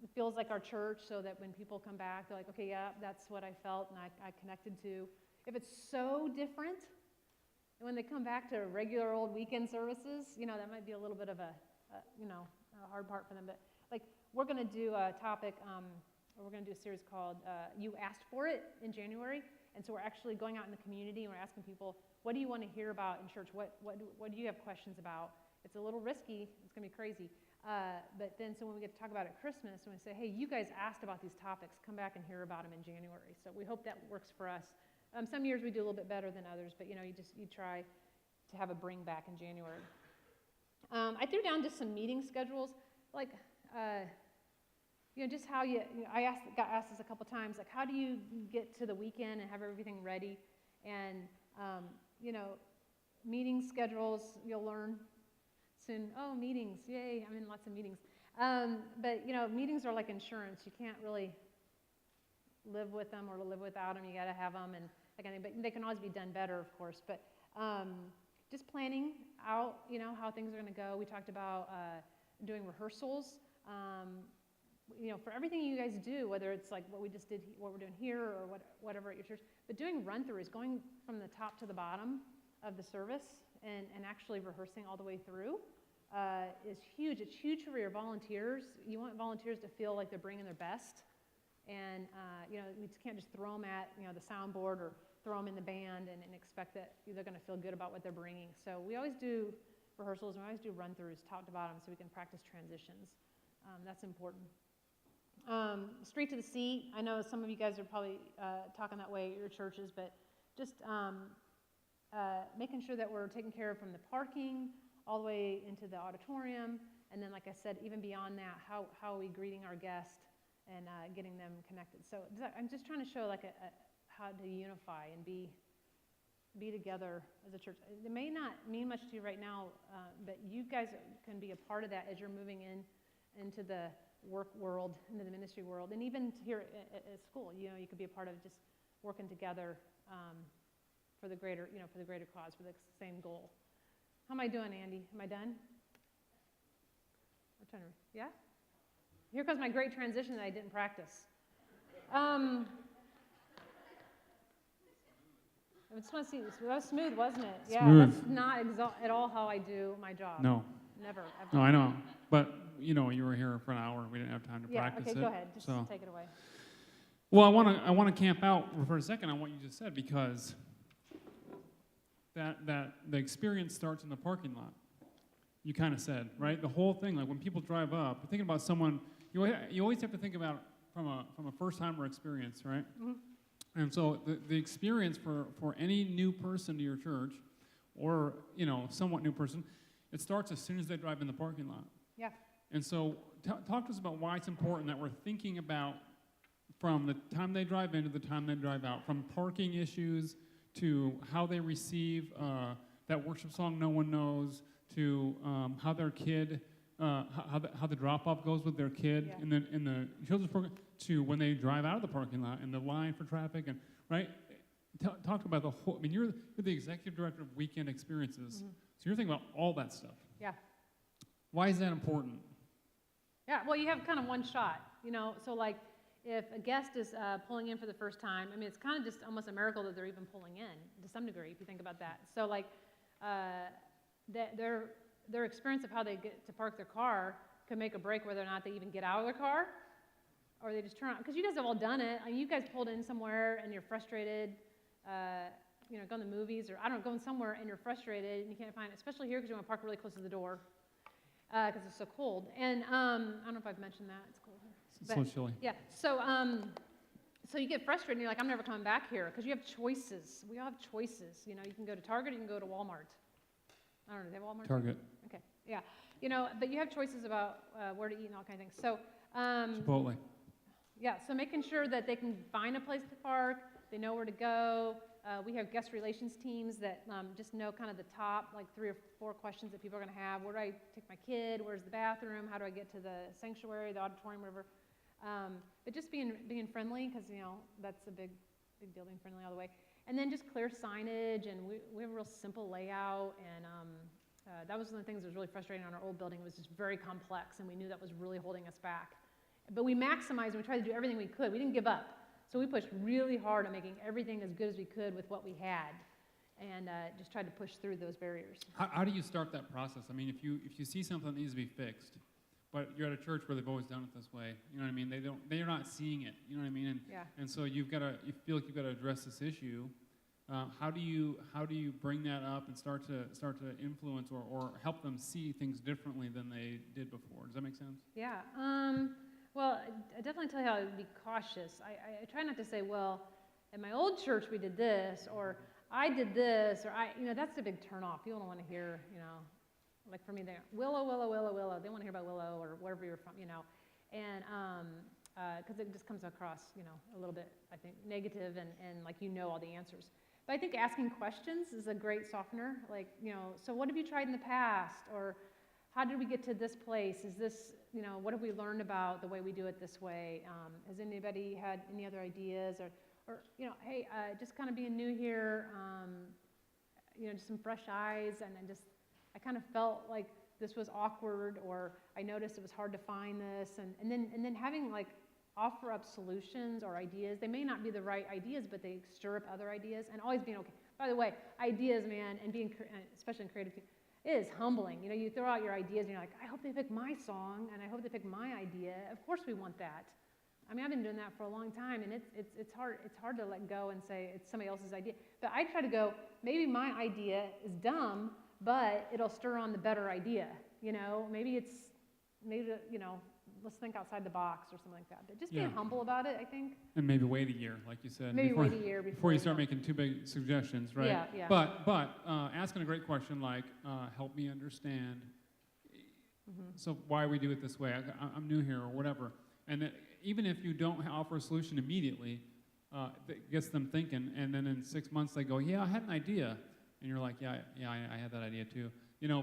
It feels like our church, so that when people come back, they're like, okay, yeah, that's what I felt and I connected to. If it's so different, and when they come back to regular old weekend services, that might be a little bit of a hard part for them. But like, we're going to do a topic, we're going to do a series called You Asked For It in January. And so we're actually going out in the community and we're asking people, what do you want to hear about in church? What do you have questions about? It's a little risky. It's going to be crazy. But then, so when we get to talk about it at Christmas, when we say, hey, you guys asked about these topics, come back and hear about them in January. So we hope that works for us. Some years we do a little bit better than others, but you try to have a bring back in January. I threw down just some meeting schedules, like, just how I got asked this a couple times, like, how do you get to the weekend and have everything ready? And, meeting schedules, you'll learn soon. Oh, meetings, yay, I'm in lots of meetings. But, meetings are like insurance. You can't really live with them or live without them. You got to have them and that kind of thing. But they can always be done better, of course. But just planning out, how things are going to go. We talked about doing rehearsals. For everything you guys do, whether it's like what we just did, what we're doing here, or whatever at your church, but doing run-throughs, going from the top to the bottom of the service and actually rehearsing all the way through is huge. It's huge for your volunteers. You want volunteers to feel like they're bringing their best, and we can't just throw them at the soundboard or throw them in the band and expect that they're going to feel good about what they're bringing. So we always do rehearsals and we always do run-throughs, top to bottom, so we can practice transitions. That's important. Straight to the seat. I know some of you guys are probably talking that way at your churches, but just making sure that we're taking care of from the parking all the way into the auditorium, and then, like I said, even beyond that, how are we greeting our guests and getting them connected. So I'm just trying to show like how to unify and be together as a church. It may not mean much to you right now, but you guys can be a part of that as you're moving into the work world, into the ministry world, and even here at school. You could be a part of just working together for the greater cause, for the same goal. How am I doing, Andy? Am I done? I'm trying to, yeah? Here comes my great transition that I didn't practice. I just want to see this. That was smooth, wasn't it? Yeah, Smooth. that's not at all how I do my job. No. Never, ever. No, I know. But, you were here for an hour. We didn't have time to practice it. Yeah, okay, go ahead. Just so. take it away. Well, I want to camp out for a second on what you just said, because that the experience starts in the parking lot. You kind of said, right? The whole thing, like when people drive up, you're thinking about someone. You always have to think about from a first-timer experience, right? Mm-hmm. And so the experience for any new person to your church, or somewhat new person, it starts as soon as they drive in the parking lot. Yeah. And so talk to us about why it's important that we're thinking about from the time they drive in to the time they drive out, from parking issues to how they receive that worship song no one knows, to how their kid, how the drop-off goes with their kid in the children's program, to when they drive out of the parking lot and the line for traffic, and right? Talk about the whole. I mean, you're the executive director of Weekend Experiences, so you're thinking about all that stuff. Yeah. Why is that important? Yeah. Well, you have kind of one shot, So like, if a guest is pulling in for the first time, I mean, it's kind of just almost a miracle that they're even pulling in to some degree, if you think about that. So like, their experience of how they get to park their car can make or break whether or not they even get out of their car, or they just turn on. Because you guys have all done it. I mean, you guys pulled in somewhere and you're frustrated, going to the movies, or I don't know, going somewhere and you're frustrated and you can't find it, especially here because you want to park really close to the door because it's so cold. And I don't know if I've mentioned that. It's cold here. It's so chilly. Yeah. So you get frustrated and you're like, I'm never coming back here, because you have choices. We all have choices. You can go to Target, you can go to Walmart. I don't know, do they have Walmart? Target. Okay. Yeah. But you have choices about where to eat and all kinds of things. So Chipotle. yeah, so making sure that they can find a place to park, they know where to go. We have guest relations teams that just know kind of the top, like 3 or 4 questions that people are going to have. Where do I take my kid? Where's the bathroom? How do I get to the sanctuary, the auditorium, whatever? But just being friendly, because that's a big deal, being friendly all the way. And then just clear signage, and we have a real simple layout. And that was one of the things that was really frustrating on our old building. It was just very complex, and we knew that was really holding us back. But we maximized, and we tried to do everything we could. We didn't give up. So we pushed really hard on making everything as good as we could with what we had, and just tried to push through those barriers. How do you start that process? I mean, if you see something that needs to be fixed, but you're at a church where they've always done it this way, you know what I mean? They're not seeing it, you know what I mean? And so you feel like you've got to address this issue. How do you bring that up and start to influence or help them see things differently than they did before? Does that make sense? Yeah. Well, I definitely tell you how to be cautious. I try not to say, well, at my old church we did this, or I did this, or that's a big turnoff. People don't want to hear, like for me, they're Willow. They want to hear about Willow or wherever you're from, and because it just comes across, a little bit, I think, negative and like all the answers. But I think asking questions is a great softener. Like, so what have you tried in the past, or how did we get to this place? Is this, what have we learned about the way we do it this way? Has anybody had any other ideas, or hey, just kind of being new here, just some fresh eyes, and I kind of felt like this was awkward, or I noticed it was hard to find this, and then having like offer up solutions or ideas. They may not be the right ideas, but they stir up other ideas, and always being okay. By the way, ideas, man, and being, especially in creative, it is humbling. You throw out your ideas, and you're like, I hope they pick my song, and I hope they pick my idea. Of course we want that. I mean, I've been doing that for a long time, and it's hard to let go and say it's somebody else's idea. But I try to go, maybe my idea is dumb, but it'll stir on the better idea. Maybe let's think outside the box or something like that. But just being humble about it, I think. And maybe wait a year, like you said. Maybe wait a year before you start making too big suggestions, right? Yeah. But asking a great question like, help me understand. Mm-hmm. So why we do it this way? I'm new here, or whatever. And even if you don't offer a solution immediately, it gets them thinking. And then in 6 months they go, yeah, I had an idea. And you're like, yeah, I had that idea too.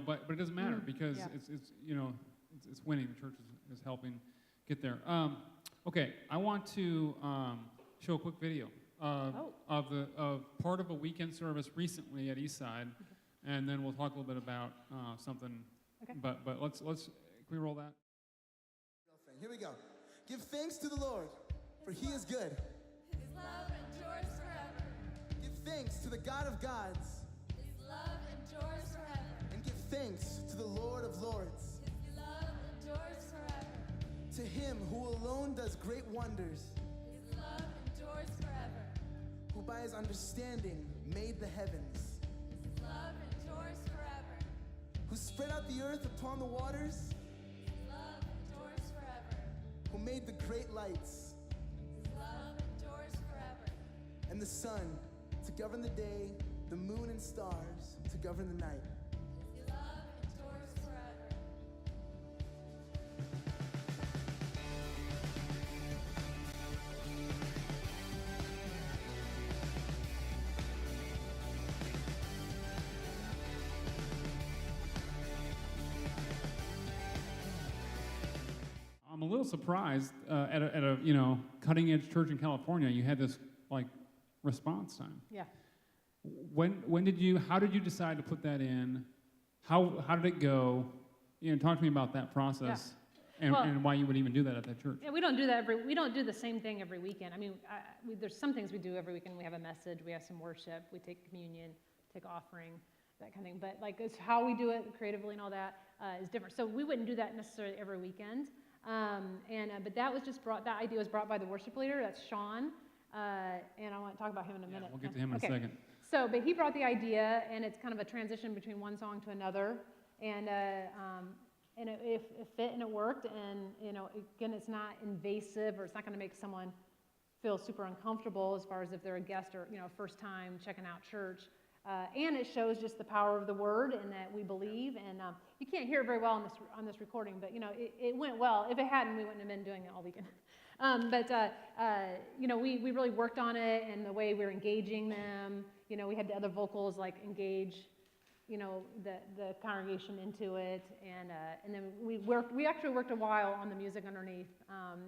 But it doesn't matter because it's winning. The church is helping get there. Okay, I want to show a quick video of part of a weekend service recently at Eastside, and then we'll talk a little bit about something. Okay. But let's can we roll that? Here we go. Give thanks to the Lord, for He is good. His love endures forever. Give thanks to the God of gods, His love endures forever. and give thanks to the Lord of lords. His love endures forever. To Him who alone does great wonders. His love who by his understanding made the heavens, His love endures forever. who spread out the earth upon the waters, His love endures forever. who made the great lights His love endures forever. and the sun to govern the day, the moon and stars to govern the night. His love endures forever. I'm a little surprised at a cutting edge church in California. You had this like response time. Yeah. When did you? How did you decide to put that in? How did it go? Talk to me about that process Well- and why you would even do that at that church. Yeah, we don't do that we don't do the same thing every weekend. I mean, there's some things we do every weekend. We have a message, we have some worship, we take communion, take offering, that kind of thing. But like, it's how we do it creatively and all that is different. So we wouldn't do that necessarily every weekend. But that was just that idea was brought by the worship leader. That's Sean. And I want to talk about him in a minute. We'll get to him in Okay. a second. So, but he brought the idea, and it's kind of a transition between one song to another, and it fit and it worked, and again, it's not invasive, or it's not going to make someone feel super uncomfortable as far as if they're a guest or first time checking out church, and it shows just the power of the word and that we believe, and you can't hear it very well on this recording, but it went well. If it hadn't, we wouldn't have been doing it all weekend. We really worked on it and the way we were engaging them. We had the other vocals like engage, the congregation into it, and then we actually worked a while on the music underneath,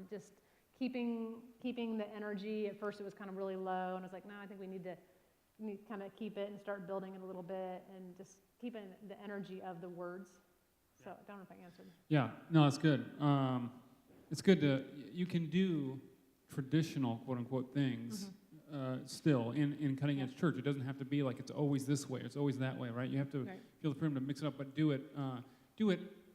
just keeping the energy. At first it was kind of really low, and I was like, no, I think we need to kind of keep it and start building it a little bit, and just keeping the energy of the words. So I don't know if I answered. Yeah, no, it's good. It's good you can do traditional quote unquote things still in cutting edge church. It doesn't have to be like it's always this way, it's always that way, right? You have to feel the freedom to mix it up, but do it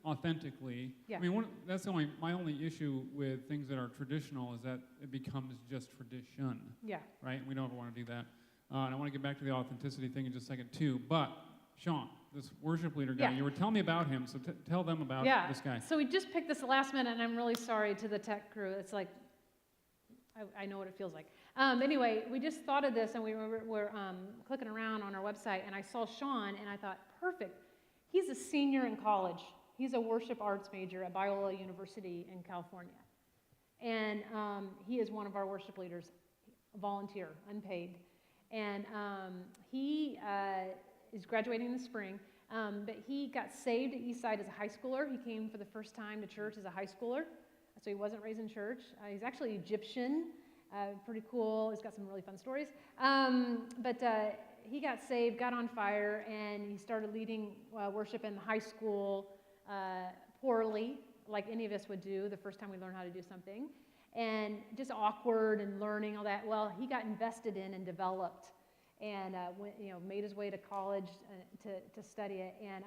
authentically. Yeah. I mean, that's my only issue with things that are traditional is that it becomes just tradition. Yeah. Right? We don't ever want to do that. And I want to get back to the authenticity thing in just a second too. But Sean, this worship leader guy, Yeah. you were telling me about him, so tell them about this guy. So we just picked this last minute, and I'm really sorry to the tech crew. It's like, I know what it feels like. Anyway, we just thought of this, and we were clicking around on our website, and I saw Sean, and I thought, perfect. He's a senior in college. He's a worship arts major at Biola University in California. And he is one of our worship leaders, a volunteer, unpaid. And he is graduating in the spring, but he got saved at Eastside as a high schooler. He came for the first time to church as a high schooler, so he wasn't raised in church. He's actually Egyptian, pretty cool. He's got some really fun stories. He got saved, got on fire, and he started leading worship in the high school poorly, like any of us would do the first time we learn how to do something, and just awkward and learning all that. Well, he got invested in and developed, and made his way to college to study it. And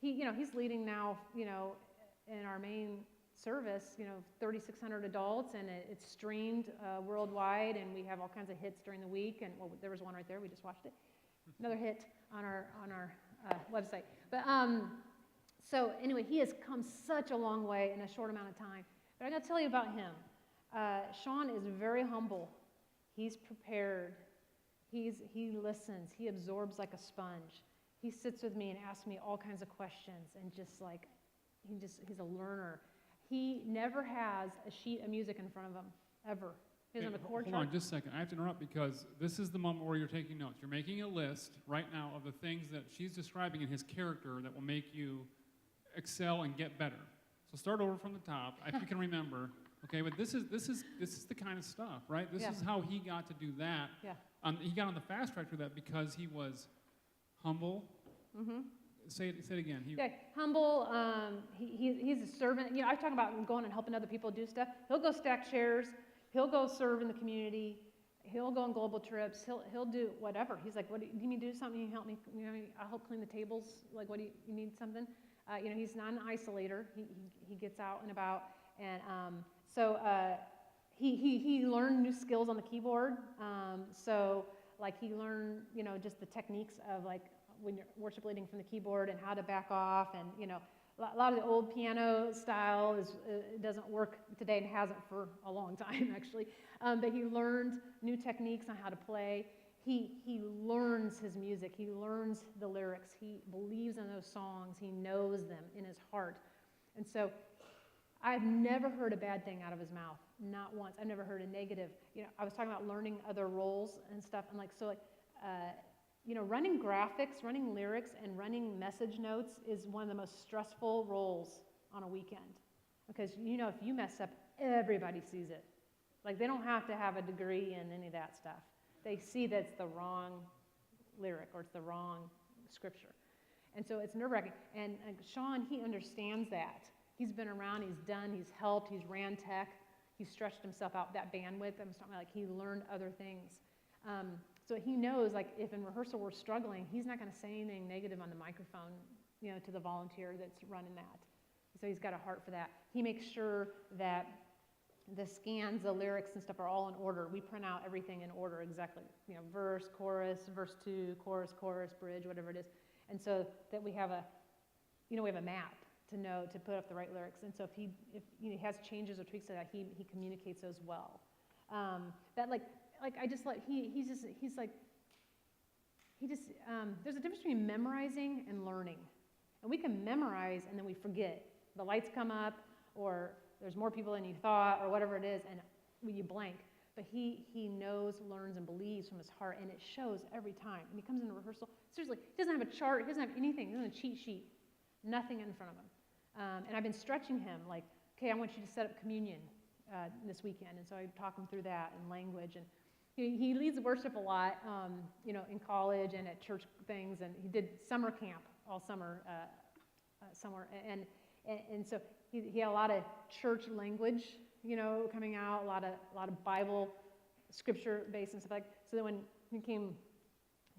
he's leading now, in our main service, 3,600 adults, and it's streamed worldwide, and we have all kinds of hits during the week. And there was one right there. We just watched it. Another hit on our website. But so anyway, he has come such a long way in a short amount of time. But I got to tell you about him. Sean is very humble. He's prepared. He listens. He absorbs like a sponge. He sits with me and asks me all kinds of questions, and just like he's a learner. He never has a sheet of music in front of him, ever. He doesn't have a chord chart. Hold on just a second. I have to interrupt because this is the moment where you're taking notes. You're making a list right now of the things that she's describing in his character that will make you excel and get better. So start over from the top, if you can remember. Okay, but this is the kind of stuff, right? This is how he got to do that. Yeah. He got on the fast track for that because he was humble. Mm-hmm. Say it again. Humble. He's a servant. I talk about going and helping other people do stuff. He'll go stack chairs. He'll go serve in the community. He'll go on global trips. He'll do whatever. He's like, "What do you need me to do something? You help me? I'll help clean the tables. Like, what do you need something?" He's not an isolator. He gets out and about, and he learned new skills on the keyboard. So like he learned, just the techniques of like when you're worship leading from the keyboard and how to back off, and a lot of the old piano style it doesn't work today and hasn't for a long time actually. But he learned new techniques on how to play. He learns his music. He learns the lyrics. He believes in those songs. He knows them in his heart. And so I've never heard a bad thing out of his mouth, not once. I've never heard a negative. I was talking about learning other roles and stuff, and running graphics, running lyrics, and running message notes is one of the most stressful roles on a weekend. Because, if you mess up, everybody sees it. Like, they don't have to have a degree in any of that stuff. They see that it's the wrong lyric or it's the wrong scripture. And so it's nerve-wracking. And Sean, he understands that. He's been around, he's helped, he's ran tech, he's stretched himself out that bandwidth. I'm talking about like he learned other things. So he knows, like, if in rehearsal we're struggling, he's not going to say anything negative on the microphone, to the volunteer that's running that. So he's got a heart for that. He makes sure that the scans, the lyrics and stuff are all in order. We print out everything in order exactly. Verse, chorus, verse 2, chorus, bridge, whatever it is. And so that we have we have a map to know to put up the right lyrics. And so if he has changes or tweaks to that, he communicates those well. There's a difference between memorizing and learning. And we can memorize and then we forget. The lights come up, or there's more people than you thought, or whatever it is, and you blank. But he knows, learns, and believes from his heart, and it shows every time. And he comes into rehearsal, seriously, he doesn't have a chart, he doesn't have anything, he doesn't have a cheat sheet, nothing in front of him. And I've been stretching him, like, okay, I want you to set up communion this weekend. And so I talk him through that and language. And he leads worship a lot, in college and at church things. And he did summer camp all summer, and so he had a lot of church language, coming out, a lot of Bible scripture based and stuff like that. So then when he came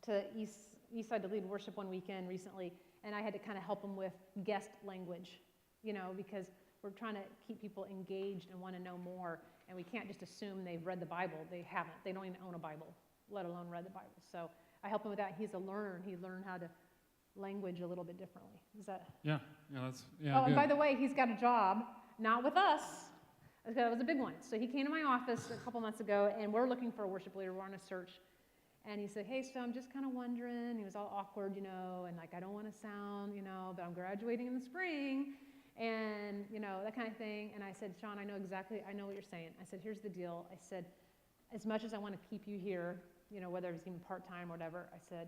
to East Side to lead worship one weekend recently, and I had to kind of help him with guest language, because we're trying to keep people engaged and want to know more, and we can't just assume they've read the Bible. They haven't. They don't even own a Bible, let alone read the Bible. So I help him with that. He's a learner, and he learned how to language a little bit differently. Is that? Yeah, Oh, good. and by the way, he's got a job, not with us. That was a big one. So he came to my office a couple months ago, and we're looking for a worship leader. We're on a search. And he said, hey, so I'm just kind of wondering. He was all awkward, and like, I don't want to sound, but I'm graduating in the spring, and, that kind of thing. And I said, Sean, I know what you're saying. I said, here's the deal. I said, as much as I want to keep you here, whether it's even part-time or whatever, I said,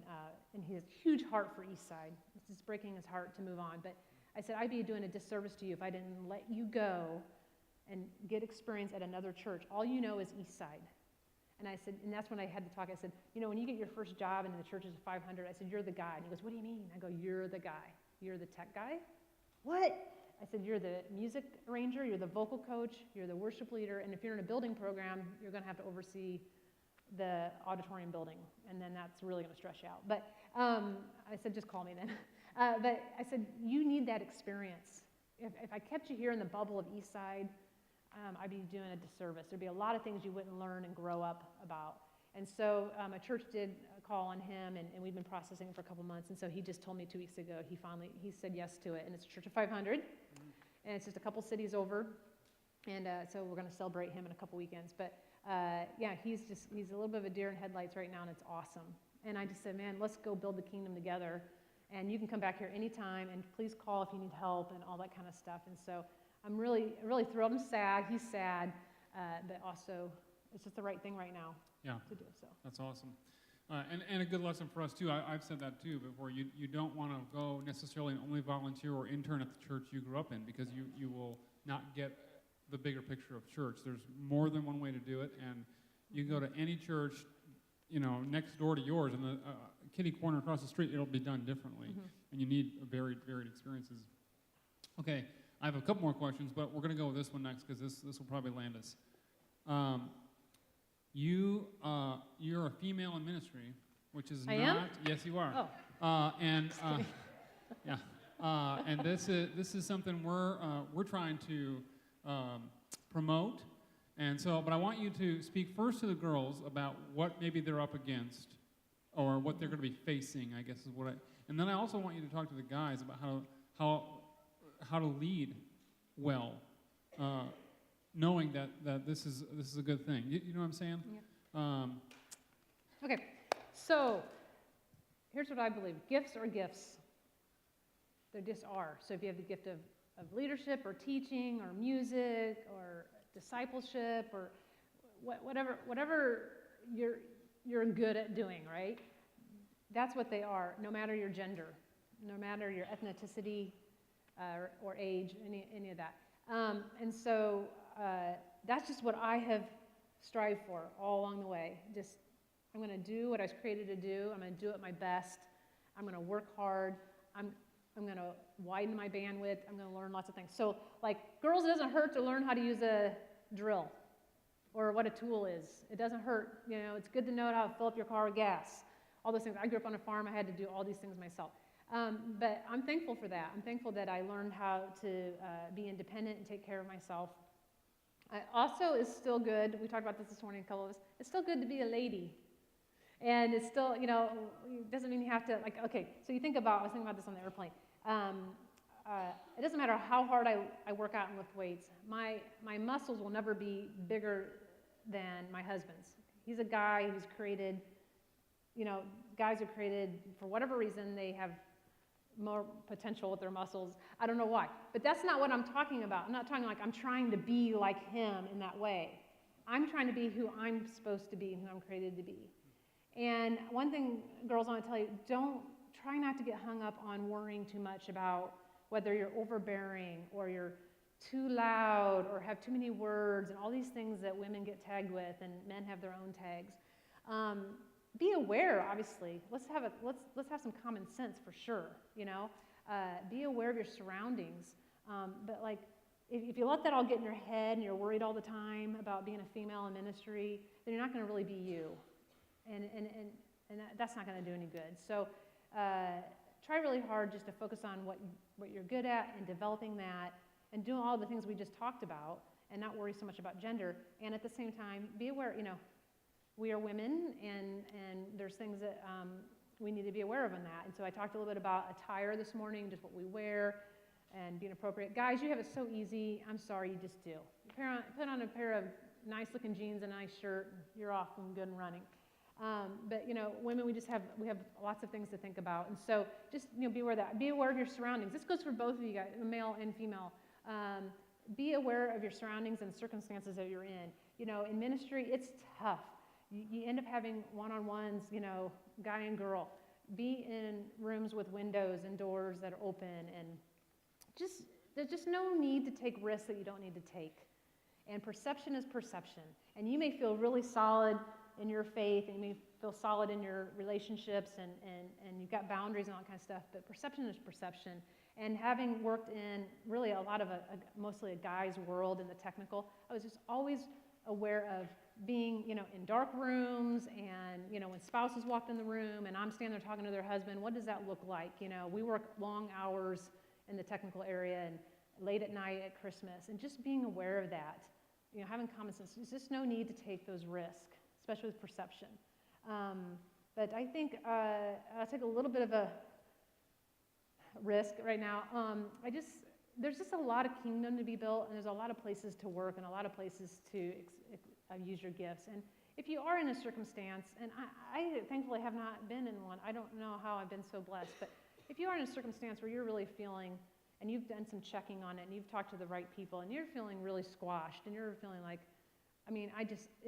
and he has a huge heart for East Side. It's just breaking his heart to move on. But I said, I'd be doing a disservice to you if I didn't let you go and get experience at another church. All you know is East Side. And I said, and that's when I had to talk. I said, when you get your first job and the church is 500, I said, you're the guy. And he goes, what do you mean? I go, you're the guy. You're the tech guy? What? I said, you're the music arranger, you're the vocal coach, you're the worship leader, and if you're in a building program, you're going to have to oversee the auditorium building, and then that's really going to stress you out. But I said, just call me then. But I said, you need that experience. If I kept you here in the bubble of East Side, I'd be doing a disservice. There'd be a lot of things you wouldn't learn and grow up about. And so a church did call on him, and we've been processing it for a couple months, and so he just told me 2 weeks ago he said yes to it, and it's a church of 500, and it's just a couple cities over, and so we're going to celebrate him in a couple weekends. But he's a little bit of a deer in headlights right now, and it's awesome. And I just said, man, let's go build the kingdom together, and you can come back here anytime, and please call if you need help and all that kind of stuff. And so I'm really, really thrilled. I'm sad. He's sad, but also it's just the right thing right now. Yeah, to do so. That's awesome. And a good lesson for us, too. I've said that, too, before. You don't want to go necessarily and only volunteer or intern at the church you grew up in, because you will not get the bigger picture of church. There's more than one way to do it, and you can go to any church, next door to yours, and the kitty corner across the street, it'll be done differently. Mm-hmm. And you need varied experiences. Okay, I have a couple more questions, but we're going to go with this one next, because this will probably land us. You're a female in ministry, which is I not. am? Yes, you are. Oh. Yeah. And this is something we're trying to promote And so, but I want you to speak first to the girls about what maybe they're up against, or what they're going to be facing, I guess is what I. And then I also want you to talk to the guys about how to lead well, knowing that this is a good thing. You know what I'm saying? Yeah. Okay, so here's what I believe. Gifts are gifts. They just are. So if you have the gift of leadership or teaching or music or discipleship or whatever you're good at doing, right? That's what they are, no matter your gender, no matter your ethnicity or age, any of that. And so that's just what I have strived for all along the way. Just, I'm going to do what I was created to do. I'm going to do it my best. I'm going to work hard. I'm going to widen my bandwidth. I'm going to learn lots of things. So, like, girls, it doesn't hurt to learn how to use a drill or what a tool is. It doesn't hurt. You know, it's good to know how to fill up your car with gas. All those things. I grew up on a farm. I had to do all these things myself. But I'm thankful for that. I'm thankful that I learned how to be independent and take care of myself. Also, it's still good. We talked about this morning, a couple of us. It's still good to be a lady. And it's still, you know, it doesn't mean you have to, like, okay, so you think about, I was thinking about this on the airplane. It doesn't matter how hard I work out and lift weights. My muscles will never be bigger than my husband's. He's a guy who's created, you know, guys are created, for whatever reason, they have more potential with their muscles. I don't know why. But that's not what I'm talking about. I'm not talking like I'm trying to be like him in that way. I'm trying to be who I'm supposed to be and who I'm created to be. And one thing, girls, I want to tell you, try not to get hung up on worrying too much about whether you're overbearing or you're too loud or have too many words and all these things that women get tagged with and men have their own tags. Be aware, obviously. Let's have some common sense for sure, you know. Be aware of your surroundings. But like, if you let that all get in your head and you're worried all the time about being a female in ministry, then you're not going to really be you. And that's not going to do any good. So try really hard just to focus on what you're good at and developing that and doing all the things we just talked about and not worry so much about gender. And at the same time, be aware, you know, we are women and there's things that we need to be aware of in that. And so I talked a little bit about attire this morning, just what we wear and being appropriate. Guys, you have it so easy. I'm sorry, you just do. Put on a pair of nice looking jeans and a nice shirt, you're off and good and running. But you know, women, we have lots of things to think about, and so just, you know, be aware of that. Be aware of your surroundings. This goes for both of you guys, male and female. Be aware of your surroundings and circumstances that you're in. You know, in ministry, it's tough. You end up having one-on-ones, you know, guy and girl. Be in rooms with windows and doors that are open, and there's just no need to take risks that you don't need to take. And perception is perception, and you may feel really solid in your faith, and you may feel solid in your relationships, and you've got boundaries and all that kind of stuff, but perception is perception. And having worked in really a lot of mostly a guy's world in the technical, I was just always aware of being, you know, in dark rooms, and, you know, when spouses walked in the room and I'm standing there talking to their husband, what does that look like? You know, we work long hours in the technical area and late at night at Christmas, and just being aware of that, you know, having common sense. There's just no need to take those risks, especially with perception. But I think I'll take a little bit of a risk right now. There's just a lot of kingdom to be built, and there's a lot of places to work and a lot of places to use your gifts. And if you are in a circumstance, and I thankfully have not been in one, I don't know how I've been so blessed, but if you are in a circumstance where you're really feeling, and you've done some checking on it, and you've talked to the right people, and you're feeling really squashed, and you're feeling like, I mean,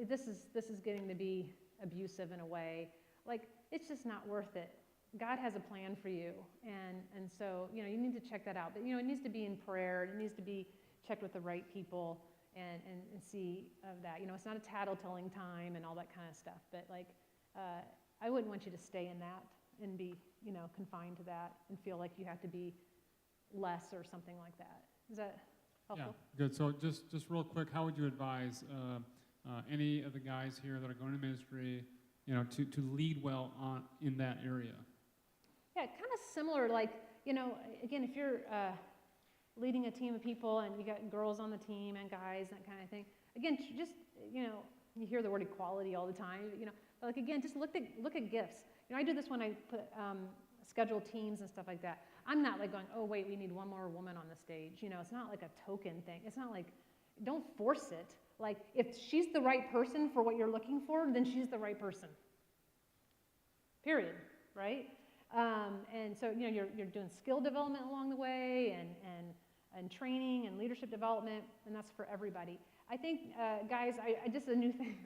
this is getting to be abusive in a way, like, it's just not worth it. God has a plan for you, and so, you know, you need to check that out. But, you know, it needs to be in prayer, it needs to be checked with the right people, and see of that. You know, it's not a tattletailing time and all that kind of stuff, but, like, I wouldn't want you to stay in that and be, you know, confined to that and feel like you have to be less or something like that. Is that helpful? Yeah, good. So just real quick, how would you advise any of the guys here that are going to ministry, you know, to lead well in that area? Yeah, kind of similar, like, you know, again, if you're leading a team of people and you got girls on the team and guys, that kind of thing. Again, just, you hear the word equality all the time, but like again, just look at gifts. I do this when I put schedule teams and stuff like that. I'm not like going, oh wait, we need one more woman on the stage. It's not like a token thing. It's not like, don't force it. Like if she's the right person for what you're looking for, then she's the right person. Period, right? And so you're doing skill development along the way and training and leadership development, and that's for everybody. I think, guys, I just a new thing.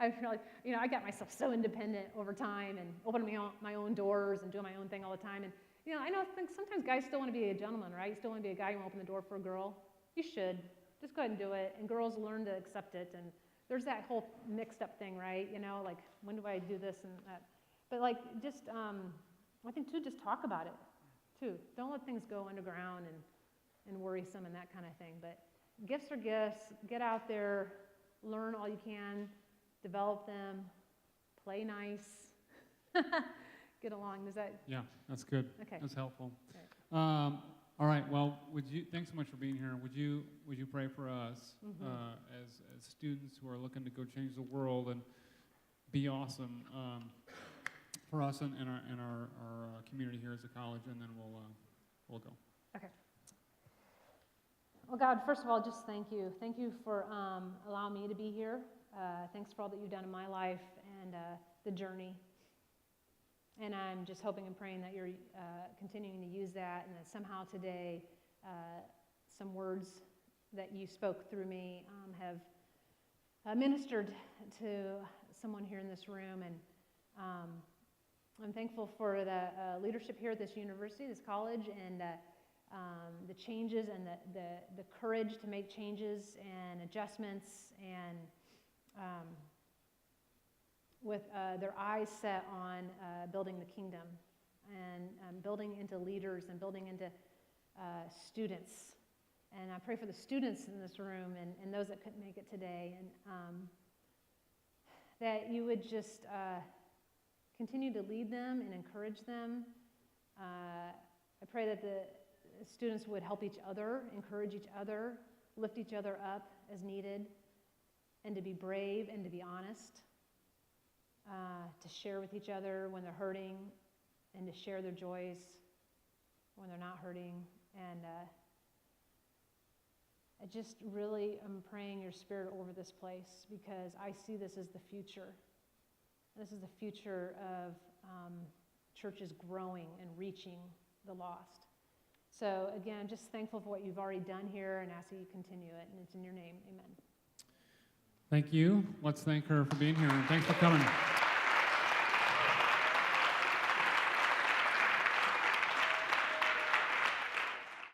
I feel like, I got myself so independent over time and opening my own doors and doing my own thing all the time. And I think sometimes guys still want to be a gentleman, right? You still want to be a guy who open the door for a girl. You should just go ahead and do it. And girls learn to accept it. And there's that whole mixed up thing, right? Like when do I do this and that? But like just, I think too, just talk about it too. Don't let things go underground and worrisome and that kind of thing. But gifts are gifts. Get out there, learn all you can, develop them, play nice, get along. Does that? Yeah, that's good. Okay. That's helpful. Okay. All right. Well, thanks so much for being here. Would you pray for us as students who are looking to go change the world and be awesome for us and our community here as a college, and then we'll go. Okay. Well, God, first of all, just thank you. Thank you for allowing me to be here. Thanks for all that you've done in my life and the journey. And I'm just hoping and praying that you're continuing to use that, and that somehow today some words that you spoke through me have ministered to someone here in this room. And I'm thankful for the leadership here at this university, this college, and the changes and the courage to make changes and adjustments, and with their eyes set on building the kingdom and building into leaders and building into students. And I pray for the students in this room and those that couldn't make it today, and that you would just continue to lead them and encourage them. I pray that the students would help each other, encourage each other, lift each other up as needed, and to be brave and to be honest, to share with each other when they're hurting, and to share their joys when they're not hurting. And I just really am praying your Spirit over this place, because I see this as the future. This is the future of churches growing and reaching the lost. So again, I'm just thankful for what you've already done here, and ask that you continue it. And it's in your name, amen. Thank you. Let's thank her for being here, and thanks for coming.